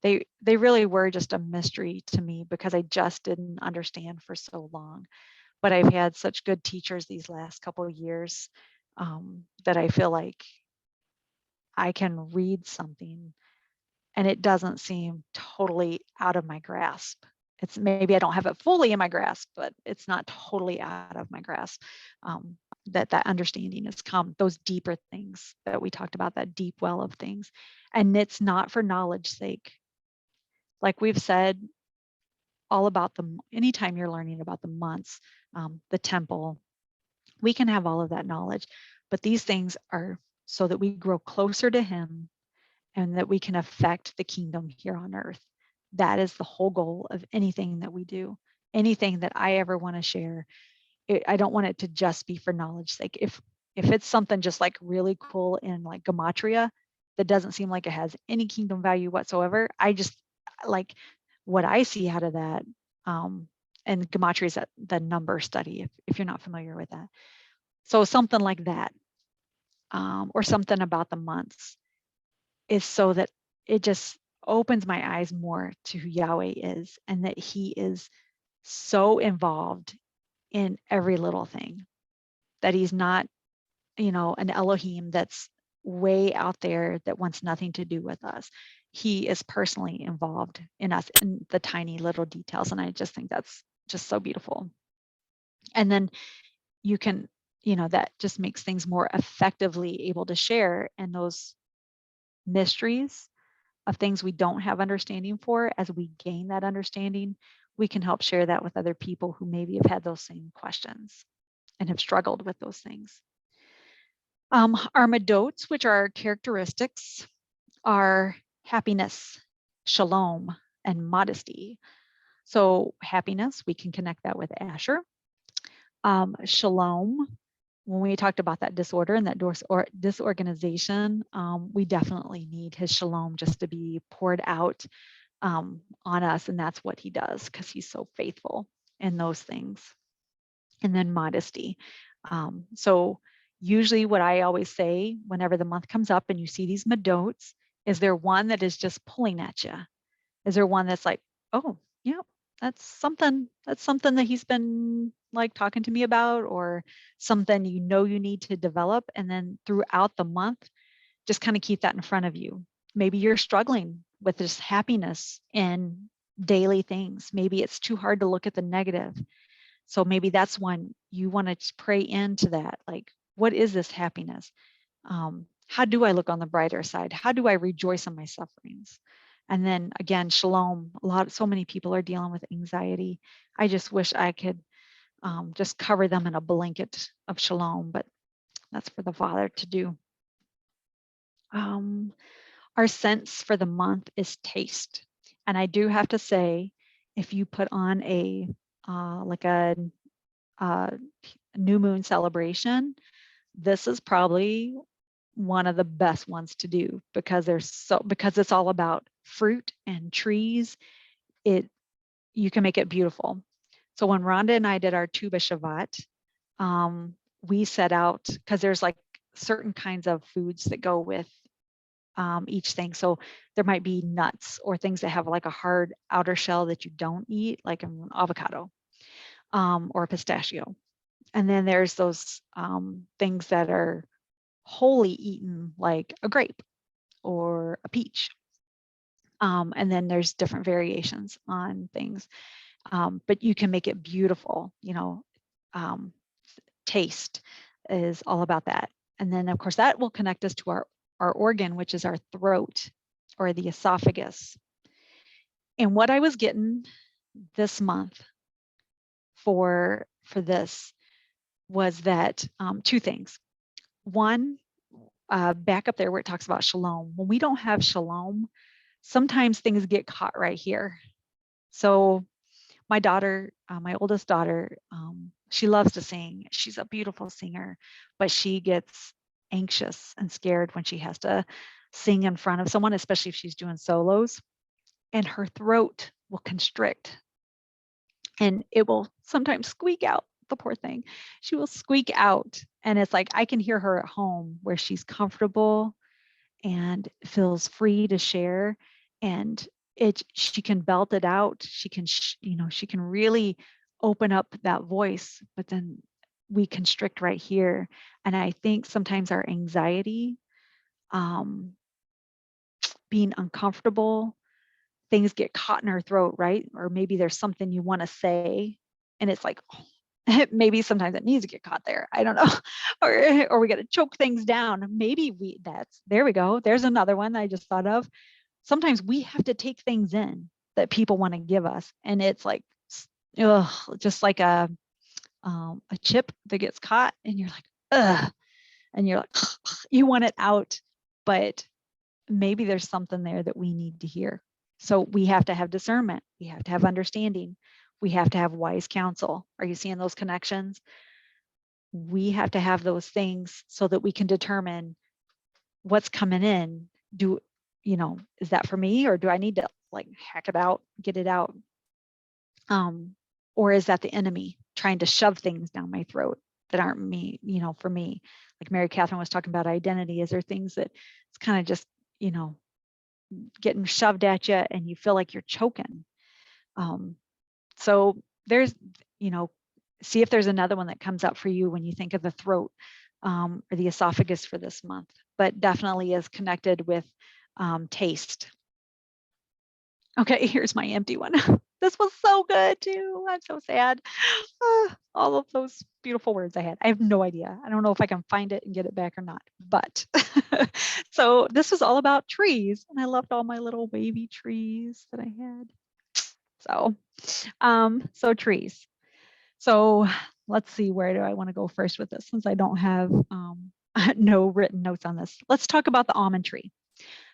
They really were just a mystery to me, because I just didn't understand for so long. But I've had such good teachers these last couple of years that I feel like I can read something and it doesn't seem totally out of my grasp. It's maybe I don't have it fully in my grasp, but it's not totally out of my grasp. That understanding has come, those deeper things that we talked about, that deep well of things. And it's not for knowledge's sake. Like we've said, all about anytime you're learning about the months, the temple, we can have all of that knowledge, but these things are so that we grow closer to him and that we can affect the kingdom here on earth. That is the whole goal of anything that we do. Anything that I ever want to share, I don't want it to just be for knowledge's sake. If it's something just like really cool in like gematria that doesn't seem like it has any kingdom value whatsoever, I just like what I see out of that. And gematria is the number study, if you're not familiar with that. So something like that, or something about the months, is so that it just opens my eyes more to who Yahweh is, and that he is so involved in every little thing, that he's not, an Elohim that's way out there that wants nothing to do with us. He is personally involved in us in the tiny little details. And I just think that's just so beautiful. And then you can, that just makes things more effectively able to share, and those mysteries of things we don't have understanding for, as we gain that understanding, we can help share that with other people who maybe have had those same questions and have struggled with those things. Our medots, which are characteristics, are happiness, shalom, and modesty. So happiness, we can connect that with Asher. Shalom, when we talked about that disorder and that disorganization, we definitely need his shalom just to be poured out on us. And that's what he does, because he's so faithful in those things. And then modesty. So usually what I always say whenever the month comes up and you see these medots, is there one that is just pulling at you? Is there one that's like, oh, yeah, that's something that he's been like talking to me about, or something you need to develop? And then throughout the month, just kind of keep that in front of you. Maybe you're struggling with this happiness in daily things. Maybe it's too hard to look at the negative. So maybe that's when you want to pray into that. Like, what is this happiness? How do I look on the brighter side? How do I rejoice in my sufferings? And then again, shalom. So many people are dealing with anxiety. I just wish I could just cover them in a blanket of shalom, but that's for the Father to do. Our sense for the month is taste. And I do have to say, if you put on a new moon celebration, this is probably one of the best ones to do, because because it's all about fruit and trees. You can make it beautiful. So when Rhonda and I did our Tuba Shevat, we set out, because there's like certain kinds of foods that go with each thing. So there might be nuts or things that have like a hard outer shell that you don't eat, like an avocado. or pistachio. And then there's those things that are wholly eaten, like a grape or a peach. And then there's different variations on things, but you can make it beautiful. Um, Taste is all about that. And then, of course, that will connect us to our organ, which is our throat or the esophagus. And what I was getting this month for this was that two things. One, back up there where it talks about shalom. When we don't have shalom, sometimes things get caught right here. So my daughter, my oldest daughter, she loves to sing. She's a beautiful singer, but she gets anxious and scared when she has to sing in front of someone, especially if she's doing solos, and her throat will constrict and it will sometimes squeak out. The poor thing. She will squeak out. And it's like I can hear her at home where she's comfortable and feels free to share, and she can belt it out. She can she can really open up that voice, but then we constrict right here. And I think sometimes our anxiety, um, being uncomfortable, things get caught in our throat, right? Or maybe there's something you want to say and it's like, oh, maybe sometimes it needs to get caught there. I don't know. Or we got to choke things down. Maybe there we go. There's another one I just thought of. Sometimes we have to take things in that people want to give us. And it's like, ugh, just like a chip that gets caught and you're like, ugh, and you're like, you want it out, but maybe there's something there that we need to hear. So we have to have discernment. We have to have understanding. We have to have wise counsel. Are you seeing those connections? We have to have those things so that we can determine what's coming in. Is that for me, or do I need to like hack it out, get it out? Or is that the enemy trying to shove things down my throat that aren't me, for me? Like Mary Catherine was talking about identity. Is there things that it's kind of just, getting shoved at you and you feel like you're choking? So there's, see if there's another one that comes up for you when you think of the throat, or the esophagus for this month, but definitely is connected with taste. Okay, here's my empty one. This was so good too. I'm so sad. All of those beautiful words I had. I have no idea. I don't know if I can find it and get it back or not, but so this was all about trees, and I loved all my little wavy trees that I had. So trees. So let's see, where do I want to go first with this, since I don't have no written notes on this. Let's talk about the almond tree.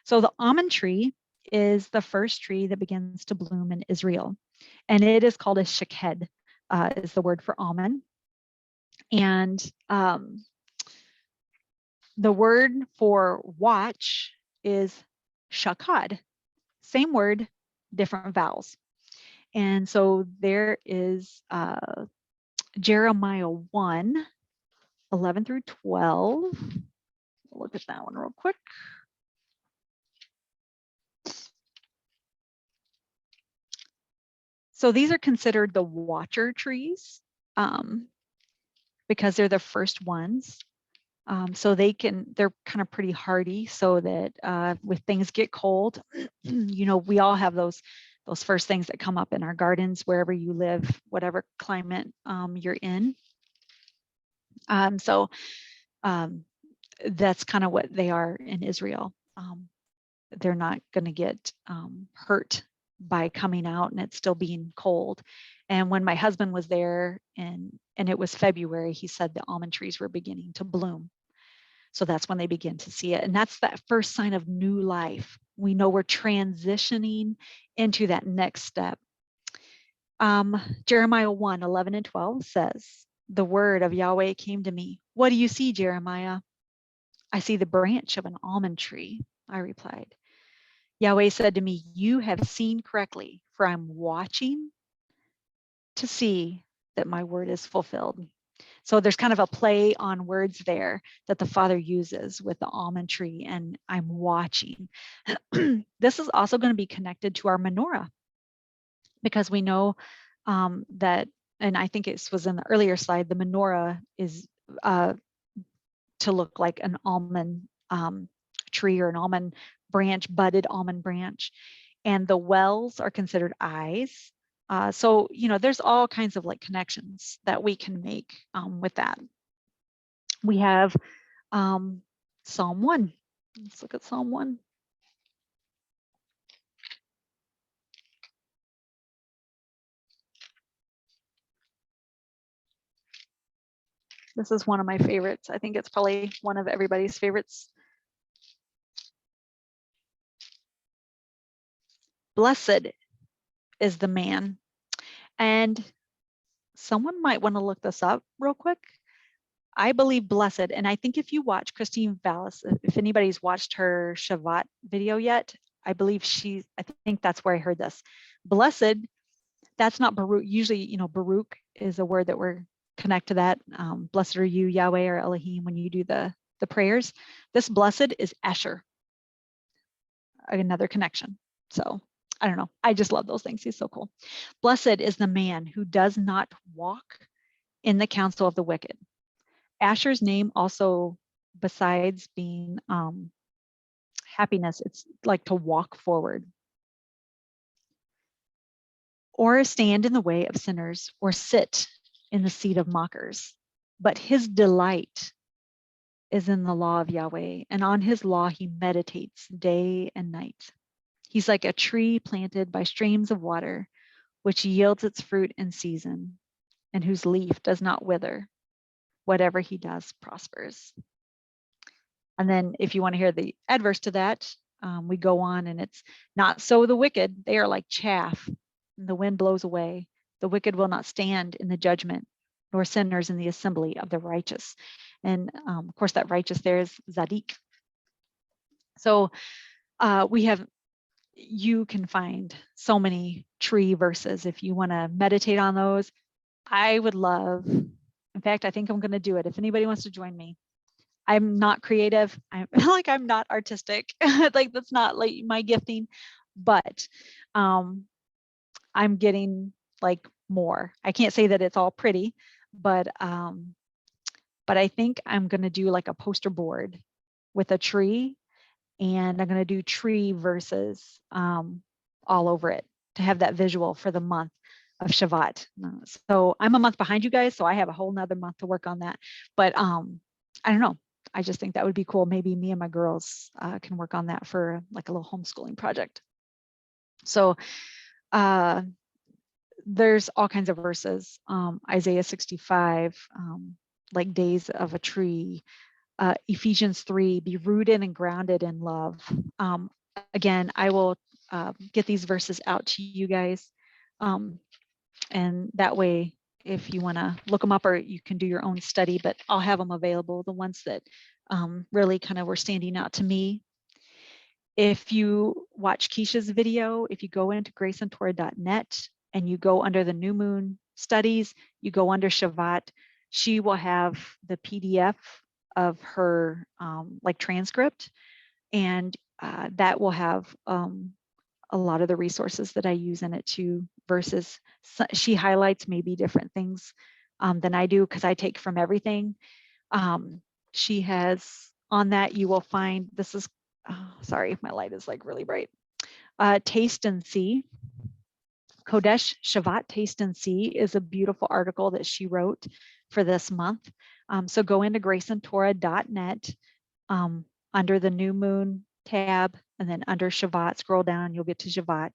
So the almond tree is the first tree that begins to bloom in Israel, and it is called a shekhed, is the word for almond. And the word for watch is shakad. Same word, different vowels. And so there is Jeremiah 1, 11 through 12. Look at that one real quick. So these are considered the watcher trees, because they're the first ones. So they're kind of pretty hardy, so that when things get cold, we all have those first things that come up in our gardens, wherever you live, whatever climate you're in. So that's kind of what they are in Israel. They're not going to get hurt by coming out and it's still being cold. And when my husband was there and it was February, he said the almond trees were beginning to bloom. So that's when they begin to see it. And that's that first sign of new life. We know we're transitioning into that next step. Jeremiah 1, 11 and 12 says, the word of Yahweh came to me. What do you see, Jeremiah? I see the branch of an almond tree, I replied. Yahweh said to me, you have seen correctly, for I'm watching to see that my word is fulfilled. So there's kind of a play on words there that the Father uses with the almond tree, and I'm watching. This is also going to be connected to our menorah, because we know that and I think it was in the earlier slide, the menorah is to look like an almond tree or an almond branch, budded almond branch. And the wells are considered eyes. So, there's all kinds of like connections that we can make with that. We have Psalm 1. Let's look at Psalm 1. This is one of my favorites. I think it's probably one of everybody's favorites. Blessed is the man. And someone might want to look this up real quick. I believe blessed, and I think if you watch Christine Vallis, if anybody's watched her Shevat video yet, I believe I think that's where I heard this. Blessed, that's not Baruch. Usually, Baruch is a word that we're connect to that. Blessed are you, Yahweh or Elohim, when you do the prayers. This blessed is Asher, another connection. So I don't know. I just love those things. He's so cool. Blessed is the man who does not walk in the counsel of the wicked. Asher's name also, besides being happiness, it's like to walk forward. Or stand in the way of sinners, or sit in the seat of mockers. But his delight is in the law of Yahweh, and on his law he meditates day and night. He's like a tree planted by streams of water, which yields its fruit in season, and whose leaf does not wither. Whatever he does prospers. And then if you want to hear the adverse to that, we go on, and it's not so the wicked. They are like chaff, and the wind blows away. The wicked will not stand in the judgment, nor sinners in the assembly of the righteous. And of course, that righteous there is Zadik. So you can find so many tree verses if you want to meditate on those. I would love, in fact, I think I'm going to do it. If anybody wants to join me, I'm not creative. I'm not artistic. Like that's not like my gifting, but I'm getting like more. I can't say that it's all pretty, but I think I'm going to do like a poster board with a tree, and I'm going to do tree verses all over it to have that visual for the month of Shevat. So I'm a month behind you guys, so I have a whole nother month to work on that. But I don't know. I just think that would be cool. Maybe me and my girls can work on that for like a little homeschooling project. So there's all kinds of verses. Isaiah 65, like days of a tree. Ephesians 3, be rooted and grounded in love. Again, I will get these verses out to you guys. And that way, if you want to look them up, or you can do your own study, but I'll have them available, the ones that really kind of were standing out to me. If you watch Keisha's video, if you go into graceandtorah.net and you go under the new moon studies, you go under Shevat, she will have the PDF of her like transcript, and that will have a lot of the resources that I use in it too, versus she highlights maybe different things than I do, because I take from everything. She has on that, you will find, this is, sorry, my light is like really bright. Taste and See. Kodesh Shevat Taste and See is a beautiful article that she wrote for this month. So go into graceandtorah.net under the new moon tab, and then under Shevat, scroll down, you'll get to Shevat,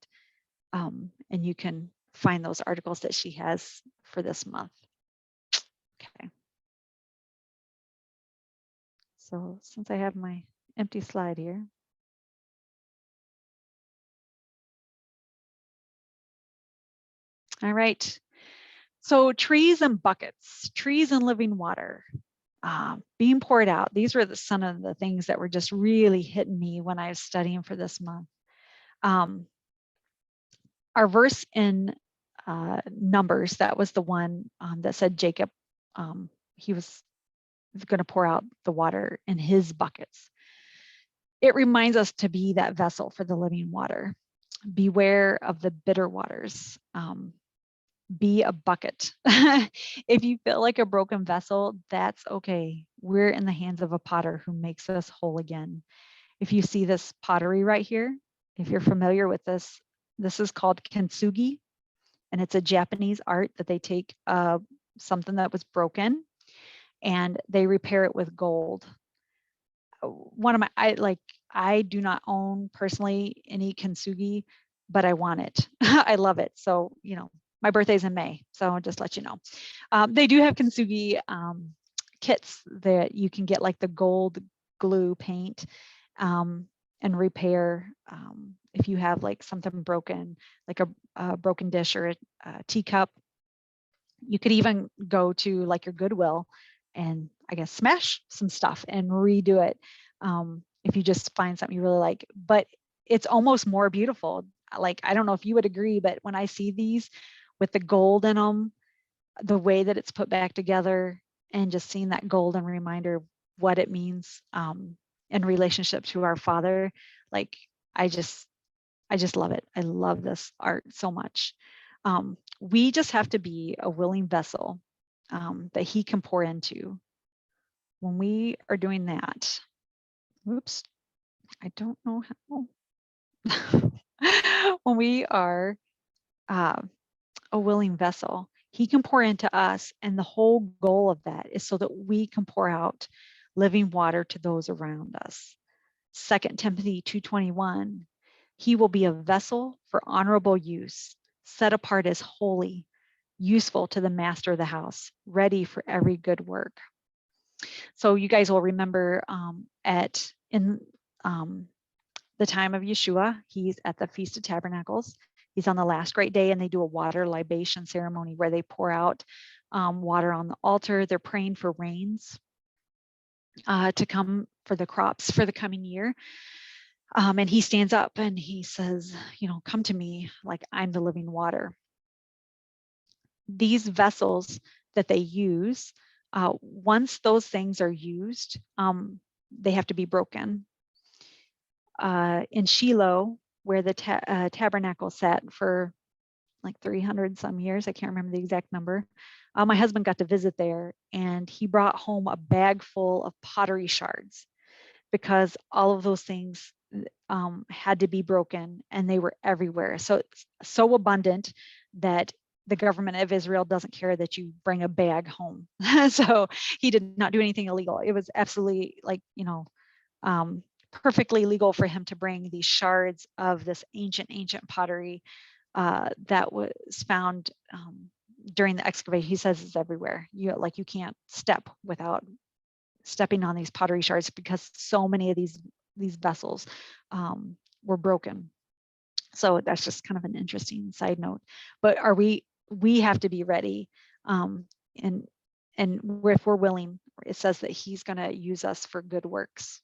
and you can find those articles that she has for this month. Okay. So since I have my empty slide here. All right. So trees and buckets, trees and living water, being poured out. These were some of the things that were just really hitting me when I was studying for this month. Our verse in Numbers, that was the one that said Jacob, he was going to pour out the water in his buckets. It reminds us to be that vessel for the living water. Beware of the bitter waters. Be a bucket. If you feel like a broken vessel, that's okay. We're in the hands of a potter who makes us whole again. If you see this pottery right here, if you're familiar with this, this is called kintsugi, and it's a Japanese art that they take something that was broken and they repair it with gold. One of my, I do not own personally any kintsugi, but I want it. I love it. So, my birthday's in May, so I'll just let you know. They do have kintsugi kits that you can get, like the gold glue paint and repair if you have like something broken, like a broken dish or a teacup. You could even go to like your Goodwill and I guess smash some stuff and redo it if you just find something you really like. But it's almost more beautiful. Like, I don't know if you would agree, but when I see these with the gold in them, the way that it's put back together, and just seeing that golden reminder of what it means in relationship to our Father, like I just love it. I love this art so much. We just have to be a willing vessel that He can pour into. When we are doing that, whoops, I don't know how. When we are uh, a willing vessel, He can pour into us, and the whole goal of that is so that we can pour out living water to those around us. 2 Timothy 2:21, He will be a vessel for honorable use, set apart as holy, useful to the master of the house, ready for every good work. So you guys will remember in the time of Yeshua, he's at the Feast of Tabernacles. He's on the last great day, and they do a water libation ceremony where they pour out water on the altar. They're praying for rains to come for the crops for the coming year. And he stands up and he says, come to me, like I'm the living water. These vessels that they use, once those things are used, they have to be broken. In Shiloh, where the tabernacle sat for like 300 some years, I can't remember the exact number. My husband got to visit there, and he brought home a bag full of pottery shards, because all of those things had to be broken, and they were everywhere. So it's so abundant that the government of Israel doesn't care that you bring a bag home. So he did not do anything illegal. It was absolutely perfectly legal for him to bring these shards of this ancient pottery that was found during the excavation. He says it's everywhere. You can't step without stepping on these pottery shards, because so many of these vessels were broken. So that's just kind of an interesting side note. But we have to be ready, and if we're willing, it says that He's going to use us for good works.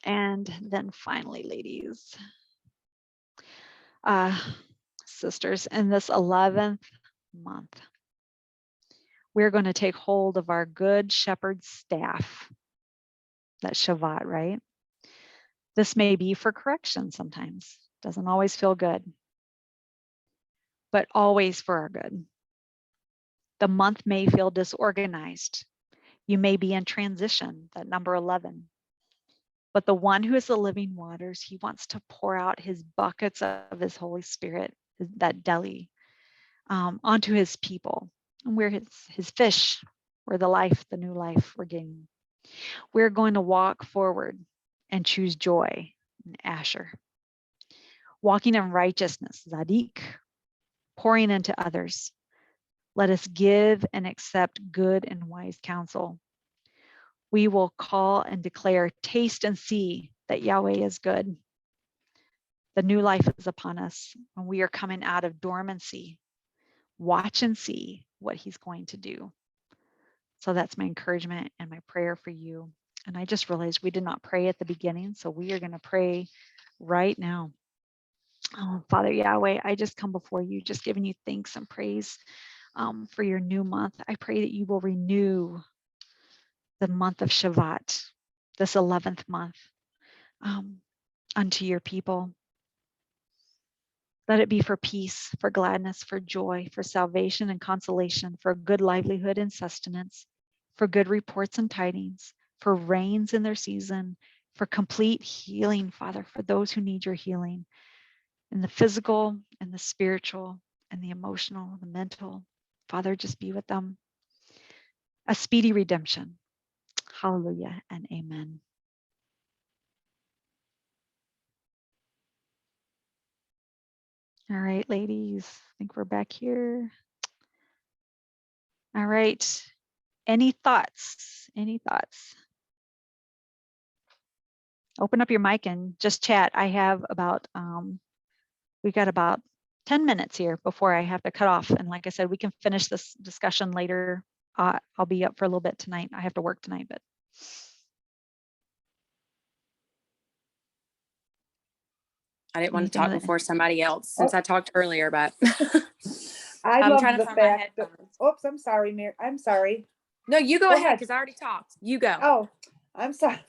And then finally, ladies, sisters, in this 11th month, we're going to take hold of our good shepherd's staff. That's Shevat, right? This may be for correction sometimes. Doesn't always feel good, but always for our good. The month may feel disorganized. You may be in transition, that number 11. But the one who is the living waters, He wants to pour out His buckets of His Holy Spirit, that deli, onto His people. And we're his fish. We're the life, the new life we're gaining. We're going to walk forward and choose joy and Asher. Walking in righteousness, Zadik, pouring into others. Let us give and accept good and wise counsel. We will call and declare, taste and see that Yahweh is good. The new life is upon us, and we are coming out of dormancy. Watch and see what He's going to do. So that's my encouragement and my prayer for you. And I just realized we did not pray at the beginning, so we are going to pray right now. Oh, Father Yahweh, I just come before you, just giving you thanks and praise for your new month. I pray that you will renew the month of Shevat, this 11th month, unto your people. Let it be for peace, for gladness, for joy, for salvation and consolation, for good livelihood and sustenance, for good reports and tidings, for rains in their season, for complete healing, Father, for those who need your healing in the physical and the spiritual and the emotional, the mental. Father, just be with them. A speedy redemption. Hallelujah and amen. All right, ladies, I think we're back here. All right. Any thoughts? Any thoughts? Open up your mic and just chat. I have about, we got about 10 minutes here before I have to cut off. And like I said, we can finish this discussion later. I'll be up for a little bit tonight. I have to work tonight, but. I didn't want to talk before somebody else since I talked earlier, but I love the fact that, oops, I'm sorry, Mary. I'm sorry. No, you go ahead because I already talked. You go. Oh, I'm sorry.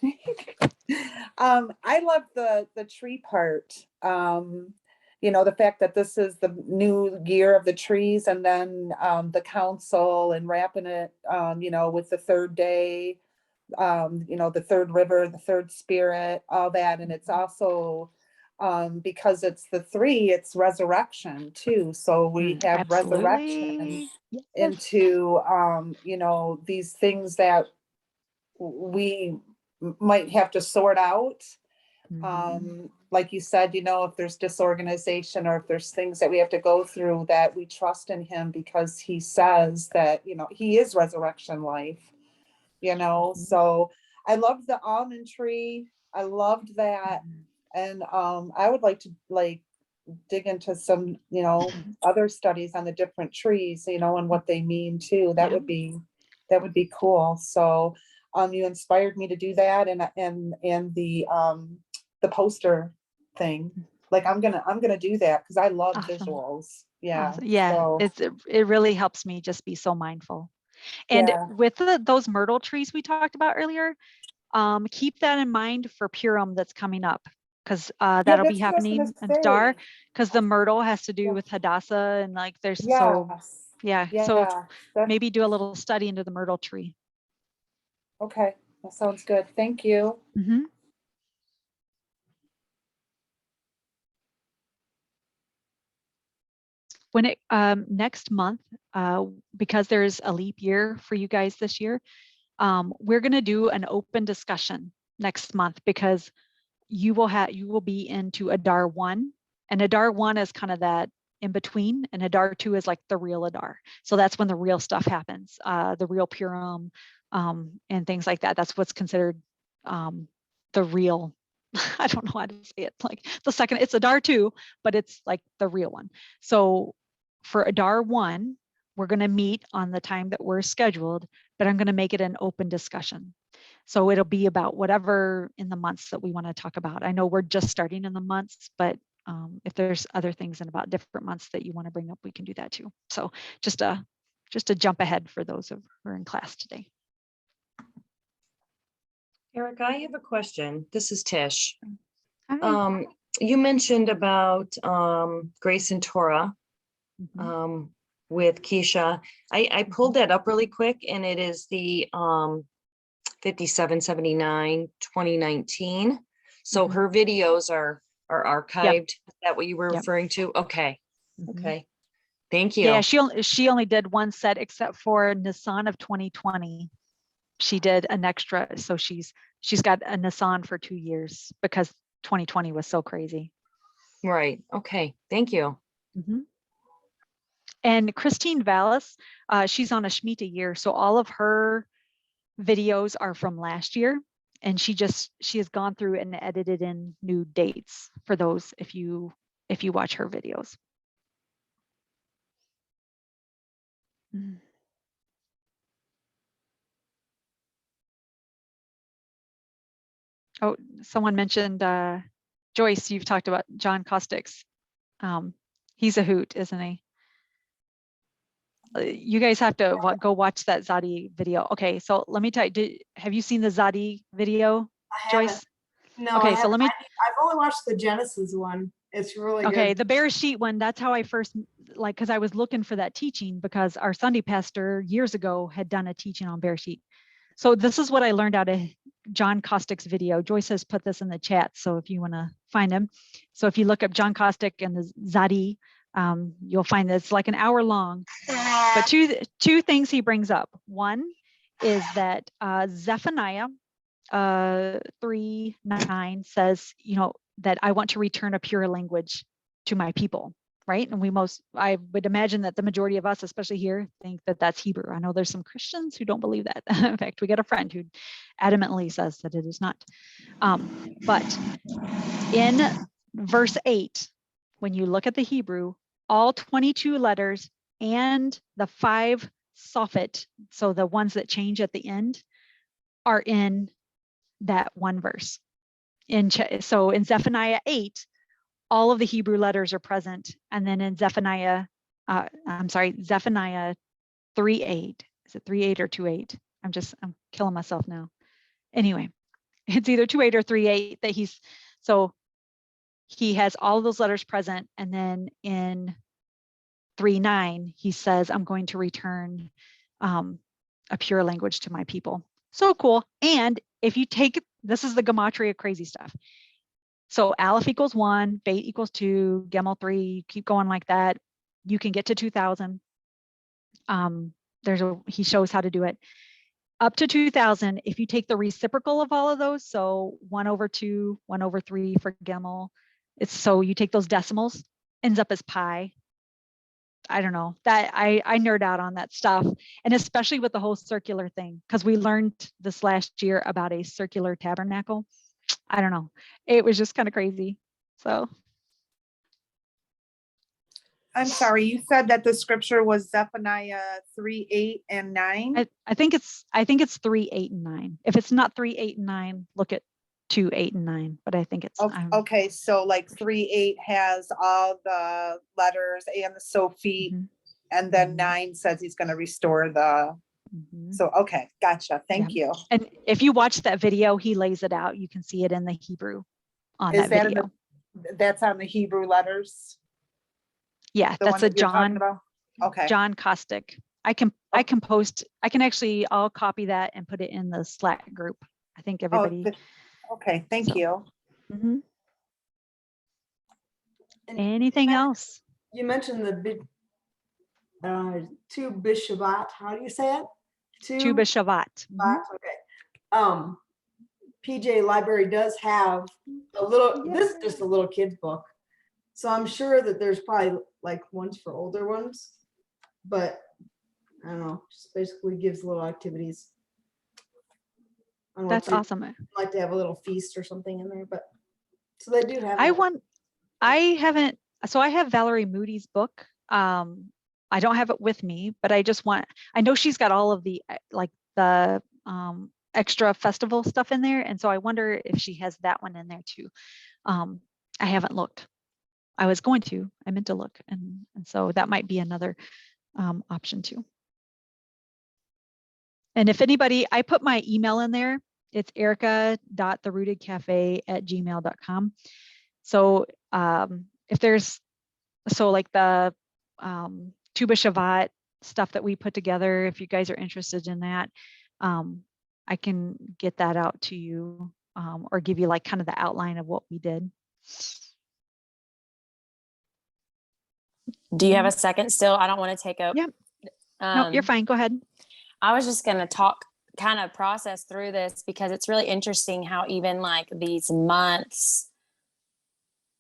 I love the tree part. You know, the fact that this is the new year of the trees, and then the council and wrapping it, you know, with the third day, you know, the third river, the third spirit, all that. And it's also because it's the three, it's resurrection too. So we have resurrection into you know, these things that we might have to sort out. Like you said, you know, if there's disorganization or if there's things that we have to go through, that we trust in him because he says that, you know, he is resurrection life, you know. So I love the almond tree. I loved that. And I would like to dig into some, you know, other studies on the different trees, you know, and what they mean too. That would be cool. So you inspired me to do that, and the poster thing. Like I'm gonna do that because I love visuals. Yeah. Awesome. Yeah. So, it really helps me just be so mindful. And with those myrtle trees we talked about earlier, keep that in mind for Purim that's coming up, because that'll be happening in Adar, because the myrtle has to do with Hadassah, and like there's so maybe do a little study into the myrtle tree. Okay, that sounds good. Thank you. When it next month, because there's a leap year for you guys this year, we're going to do an open discussion next month, because you will be into Adar 1, and Adar 1 is kind of that in between, and Adar 2 is like the real Adar. So that's when the real stuff happens, the real Purim, and things like that. That's what's considered the real. I don't know how to say it. Like the second, it's Adar 2, but it's like the real one. So for Adar 1, we're going to meet on the time that we're scheduled, but I'm going to make it an open discussion. So it'll be about whatever in the months that we want to talk about. I know we're just starting in the months, but if there's other things in about different months that you want to bring up, we can do that too. So just a jump ahead for those who are in class today. Eric, I have a question. This is Tish. Hi. You mentioned about Grace and Torah with Keisha. I pulled that up really quick, and it is the 5779 2019. So her videos are archived. Yep. Is that what you were referring to? Okay. Okay. Thank you. Yeah, she only did one set, except for Nissan of 2020. She did an extra, so she's got a Nissan for 2 years because 2020 was so crazy. Right. Okay. Thank you. And Christine Vallis, she's on a Shemitah year, so all of her videos are from last year, and she has gone through and edited in new dates for those if you watch her videos. Oh, someone mentioned Joyce. You've talked about John Costic's. He's a hoot, isn't he? You guys have to go watch that Zadi video. Okay, so let me tell you, have you seen the Zadi video, Joyce? No, okay, so I've only watched the Genesis one. It's really Okay, good. the Bereshit one, that's how I first, like, because I was looking for that teaching because our Sunday pastor years ago had done a teaching on Bereshit. So this is what I learned out of John Kostick's video. Joyce has put this in the chat, so if you want to find him. So if you look up John Kostick and the Zadi, you'll find that it's like an hour long. But two things he brings up. One is that Zephaniah 3:9 says, that I want to return a pure language to my people, right? And I would imagine that the majority of us, especially here, think that that's Hebrew. I know there's some Christians who don't believe that. In fact, we got a friend who adamantly says that it is not. But in verse 8, when you look at the Hebrew, all 22 letters and the 5 sophet, so the ones that change at the end, are in that one verse. So in Zephaniah 8, all of the Hebrew letters are present. And then in Zephaniah 3:8. Is it 3:8 or 2:8? I'm killing myself now. Anyway, it's either 2:8 or 3:8 that he has all of those letters present. And then in 3:9, he says, I'm going to return a pure language to my people. So cool. And if you this is the gematria crazy stuff. So Aleph equals 1, Beit equals 2, Gimel 3, keep going like that. You can get to 2000. He shows how to do it. Up to 2000, if you take the reciprocal of all of those, so 1/2, 1/3 for Gimel, so you take those decimals, ends up as pi. I don't know, that I nerd out on that stuff, and especially with the whole circular thing, because we learned this last year about a circular tabernacle. I don't know, it was just kind of crazy. So I'm sorry, you said that the scripture was Zephaniah 3:8 and 9? I think it's 3, 8, and 9. If it's not 3, 8, and 9, look at 2, 8, and 9. But I think it's Okay, so like 3:8 has all the letters and the Sophie, Mhm. and then Mhm. 9 says he's going to restore the. Mhm. So okay, gotcha. Thank you. And if you watch that video, he lays it out. You can see it in the Hebrew on Is that that in video. that's on the Hebrew letters? Yeah, The that's one a that you're talking John about? Okay. John Kostick. I can post. I'll copy that and put it in the Slack group. I think everybody. Okay, thank you. Mhm. And Anything else? you mentioned the big Tu B'Shavat. How do you say it? Tu B'Shavat. Mhm. Okay. PJ Library does have a little. This is just a little kid's book, so I'm sure that there's probably like ones for older ones, but I don't know. Just basically gives little activities. I don't know That's if you'd awesome. like to have a little feast or something in there, but so they do have. I haven't. So I have Valerie Moody's book. I don't have it with me, but I know she's got all of the the extra festival stuff in there, and so I wonder if she has that one in there too. I haven't looked. I was going to. I meant to look, and so that might be another option too. And if anybody, I put my email in there. It's erica.therootedcafe@gmail.com. So if there's, like the Tu B'Shavat stuff that we put together, if you guys are interested in that, I can get that out to you, or give you like kind of the outline of what we did. Do you have a second still? I don't want to take up. Yeah. No, you're fine. Go ahead. I was just going to kind of process through this because it's really interesting how even like these months,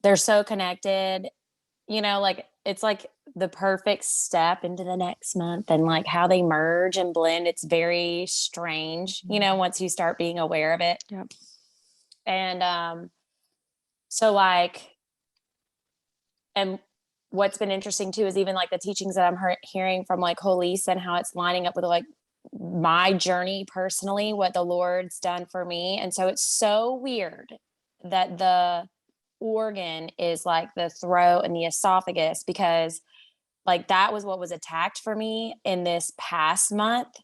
they're so connected, like it's like the perfect step into the next month, and like how they merge and blend. It's very strange, once you start being aware of it. Yep. And so like, and what's been interesting too is even like the teachings that I'm hearing from like Holise and how it's lining up with like my journey personally, what the Lord's done for me. And so it's so weird that the organ is like the throat and the esophagus, because like that was what was attacked for me in this past month.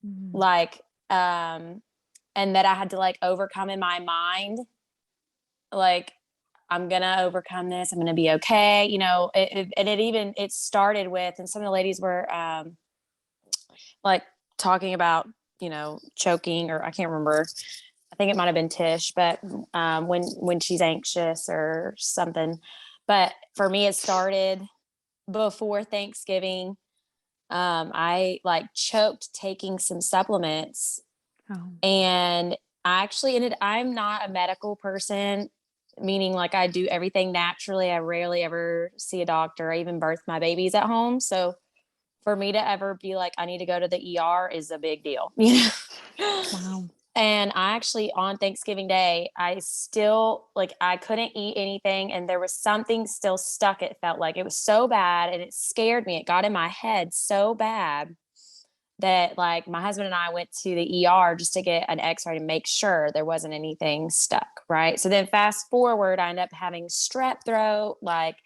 Mhm. Like, and that I had to like overcome in my mind. Like, I'm going to overcome this. I'm going to be okay. You know, it started with, and some of the ladies were, like talking about, you know, choking, or I can't remember. I think it might've been Tish, but, when she's anxious or something, but for me, it started before Thanksgiving. I like choked taking some supplements, Oh. and I'm not a medical person, meaning like I do everything naturally. I rarely ever see a doctor. I even birth my babies at home. So for me to ever be like, I need to go to the ER is a big deal, you know? Wow. And I actually, on Thanksgiving Day, I still, like, I couldn't eat anything, and there was something still stuck. It felt like it was so bad, and it scared me. It got in my head so bad that, like, my husband and I went to the ER just to get an x-ray to make sure there wasn't anything stuck, right? So then fast forward, I ended up having strep throat, like,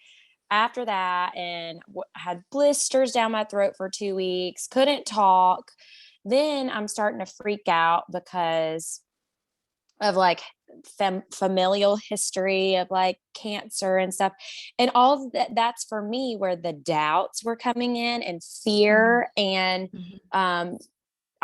after that, and had blisters down my throat for 2 weeks, couldn't talk. Then I'm starting to freak out because of like familial history of like cancer and stuff. And all of that's for me where the doubts were coming in, and fear, and um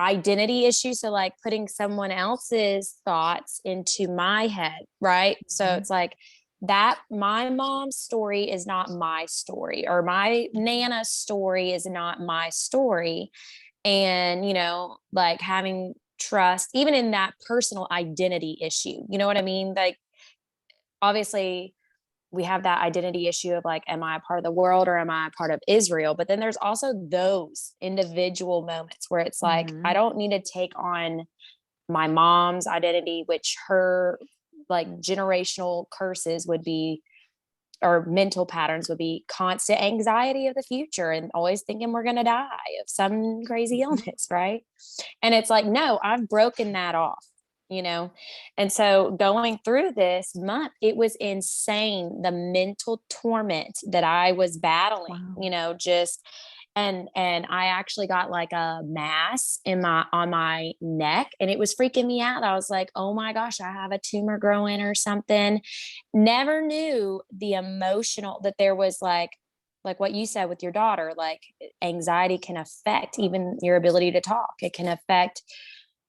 identity issues. So like putting someone else's thoughts into my head, right? So it's like that my mom's story is not my story, or my Nana's story is not my story. And, you know, like having trust, even in that personal identity issue, you know what I mean? Like, obviously, we have that identity issue of like, am I a part of the world, or am I a part of Israel? But then there's also those individual moments where it's like, I don't need to take on my mom's identity, which her like generational curses would be, or mental patterns would be, constant anxiety of the future and always thinking we're going to die of some crazy illness, right? And it's like, no, I've broken that off, you know? And so going through this month, it was insane, the mental torment that I was battling, Wow. you know, just, and I actually got like a mass on my neck, and it was freaking me out. I was like, oh my gosh, I have a tumor growing or something. Never knew the emotional that there was, like what you said with your daughter, like anxiety can affect even your ability to talk. It can affect,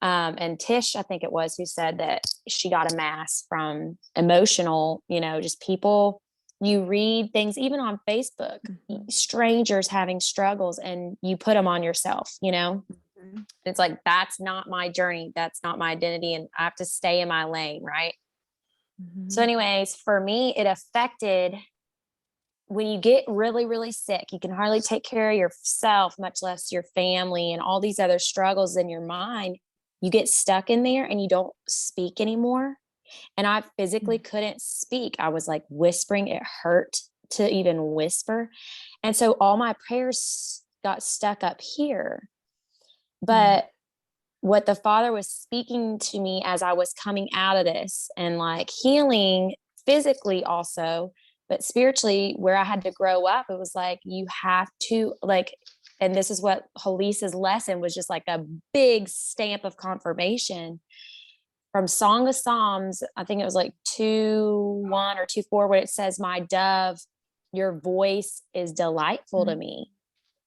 and Tish, I think it was, who said that she got a mass from emotional, you know, just people, you read things even on Facebook, strangers having struggles, and you put them on yourself, you know? It's like, that's not my journey. That's not my identity. And I have to stay in my lane. Right. So anyways, for me, it affected, when you get really, really sick, you can hardly take care of yourself, much less your family, and all these other struggles in your mind. You get stuck in there and you don't speak anymore. And I physically couldn't speak. I was like whispering. It hurt to even whisper. And so all my prayers got stuck up here. But what the Father was speaking to me as I was coming out of this, and like healing physically also, but spiritually, where I had to grow up, it was like, you have to, like, and this is what Holisa's lesson was, just like a big stamp of confirmation from Song of Psalms. I think it was like 2:1 or 2:4, where it says, my dove, your voice is delightful to me.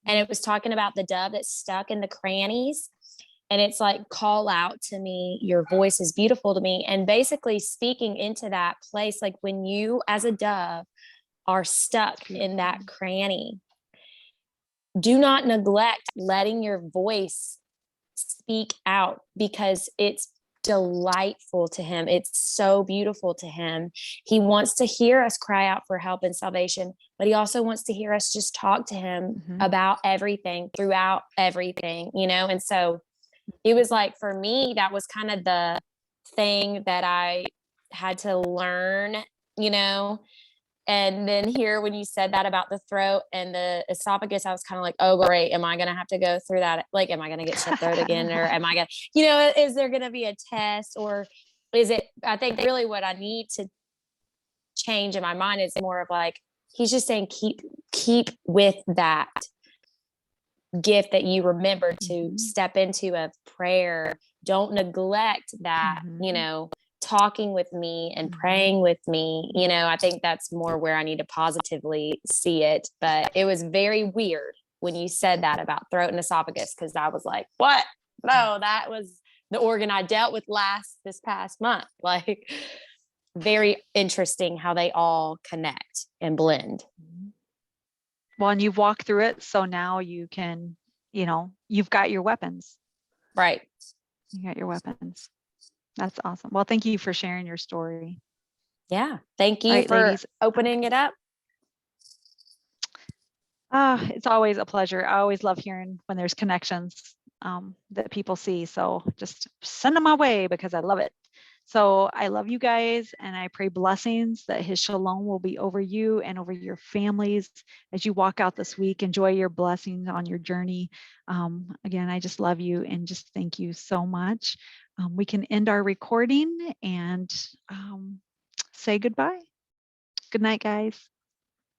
And it was talking about the dove that's stuck in the crannies. And it's like, call out to me, your voice is beautiful to me. And basically speaking into that place, like when you as a dove are stuck in that cranny, do not neglect letting your voice speak out, because it's delightful to him. It's so beautiful to him. He wants to hear us cry out for help and salvation, but he also wants to hear us just talk to him about everything, throughout everything, you know? And so it was like, for me, that was kind of the thing that I had to learn, you know? And then here, when you said that about the throat and the esophagus, I was kind of like, oh, great. Am I going to have to go through that? Like, am I going to get strep throat again? Or am I going to, you know, is there going to be a test, or is it, I think really what I need to change in my mind is more of like, he's just saying, keep with that gift that you remembered to step into of prayer. Don't neglect that, you know, talking with me and praying with me. You know, I think that's more where I need to positively see it. But it was very weird when you said that about throat and esophagus, because I was like, what? No, that was the organ I dealt with this past month. Like, very interesting how they all connect and blend. Well, and you've walked through it, so now you can, you've got your weapons. Right. You got your weapons. That's awesome. Well, thank you for sharing your story. Yeah. Thank you right, for ladies. opening it up. It's always a pleasure. I always love hearing when there's connections that people see. So just send them my way because I love it. So I love you guys, and I pray blessings that his shalom will be over you and over your families as you walk out this week. Enjoy your blessings on your journey. Again, I just love you and just thank you so much. We can end our recording and say goodbye. Good night, guys.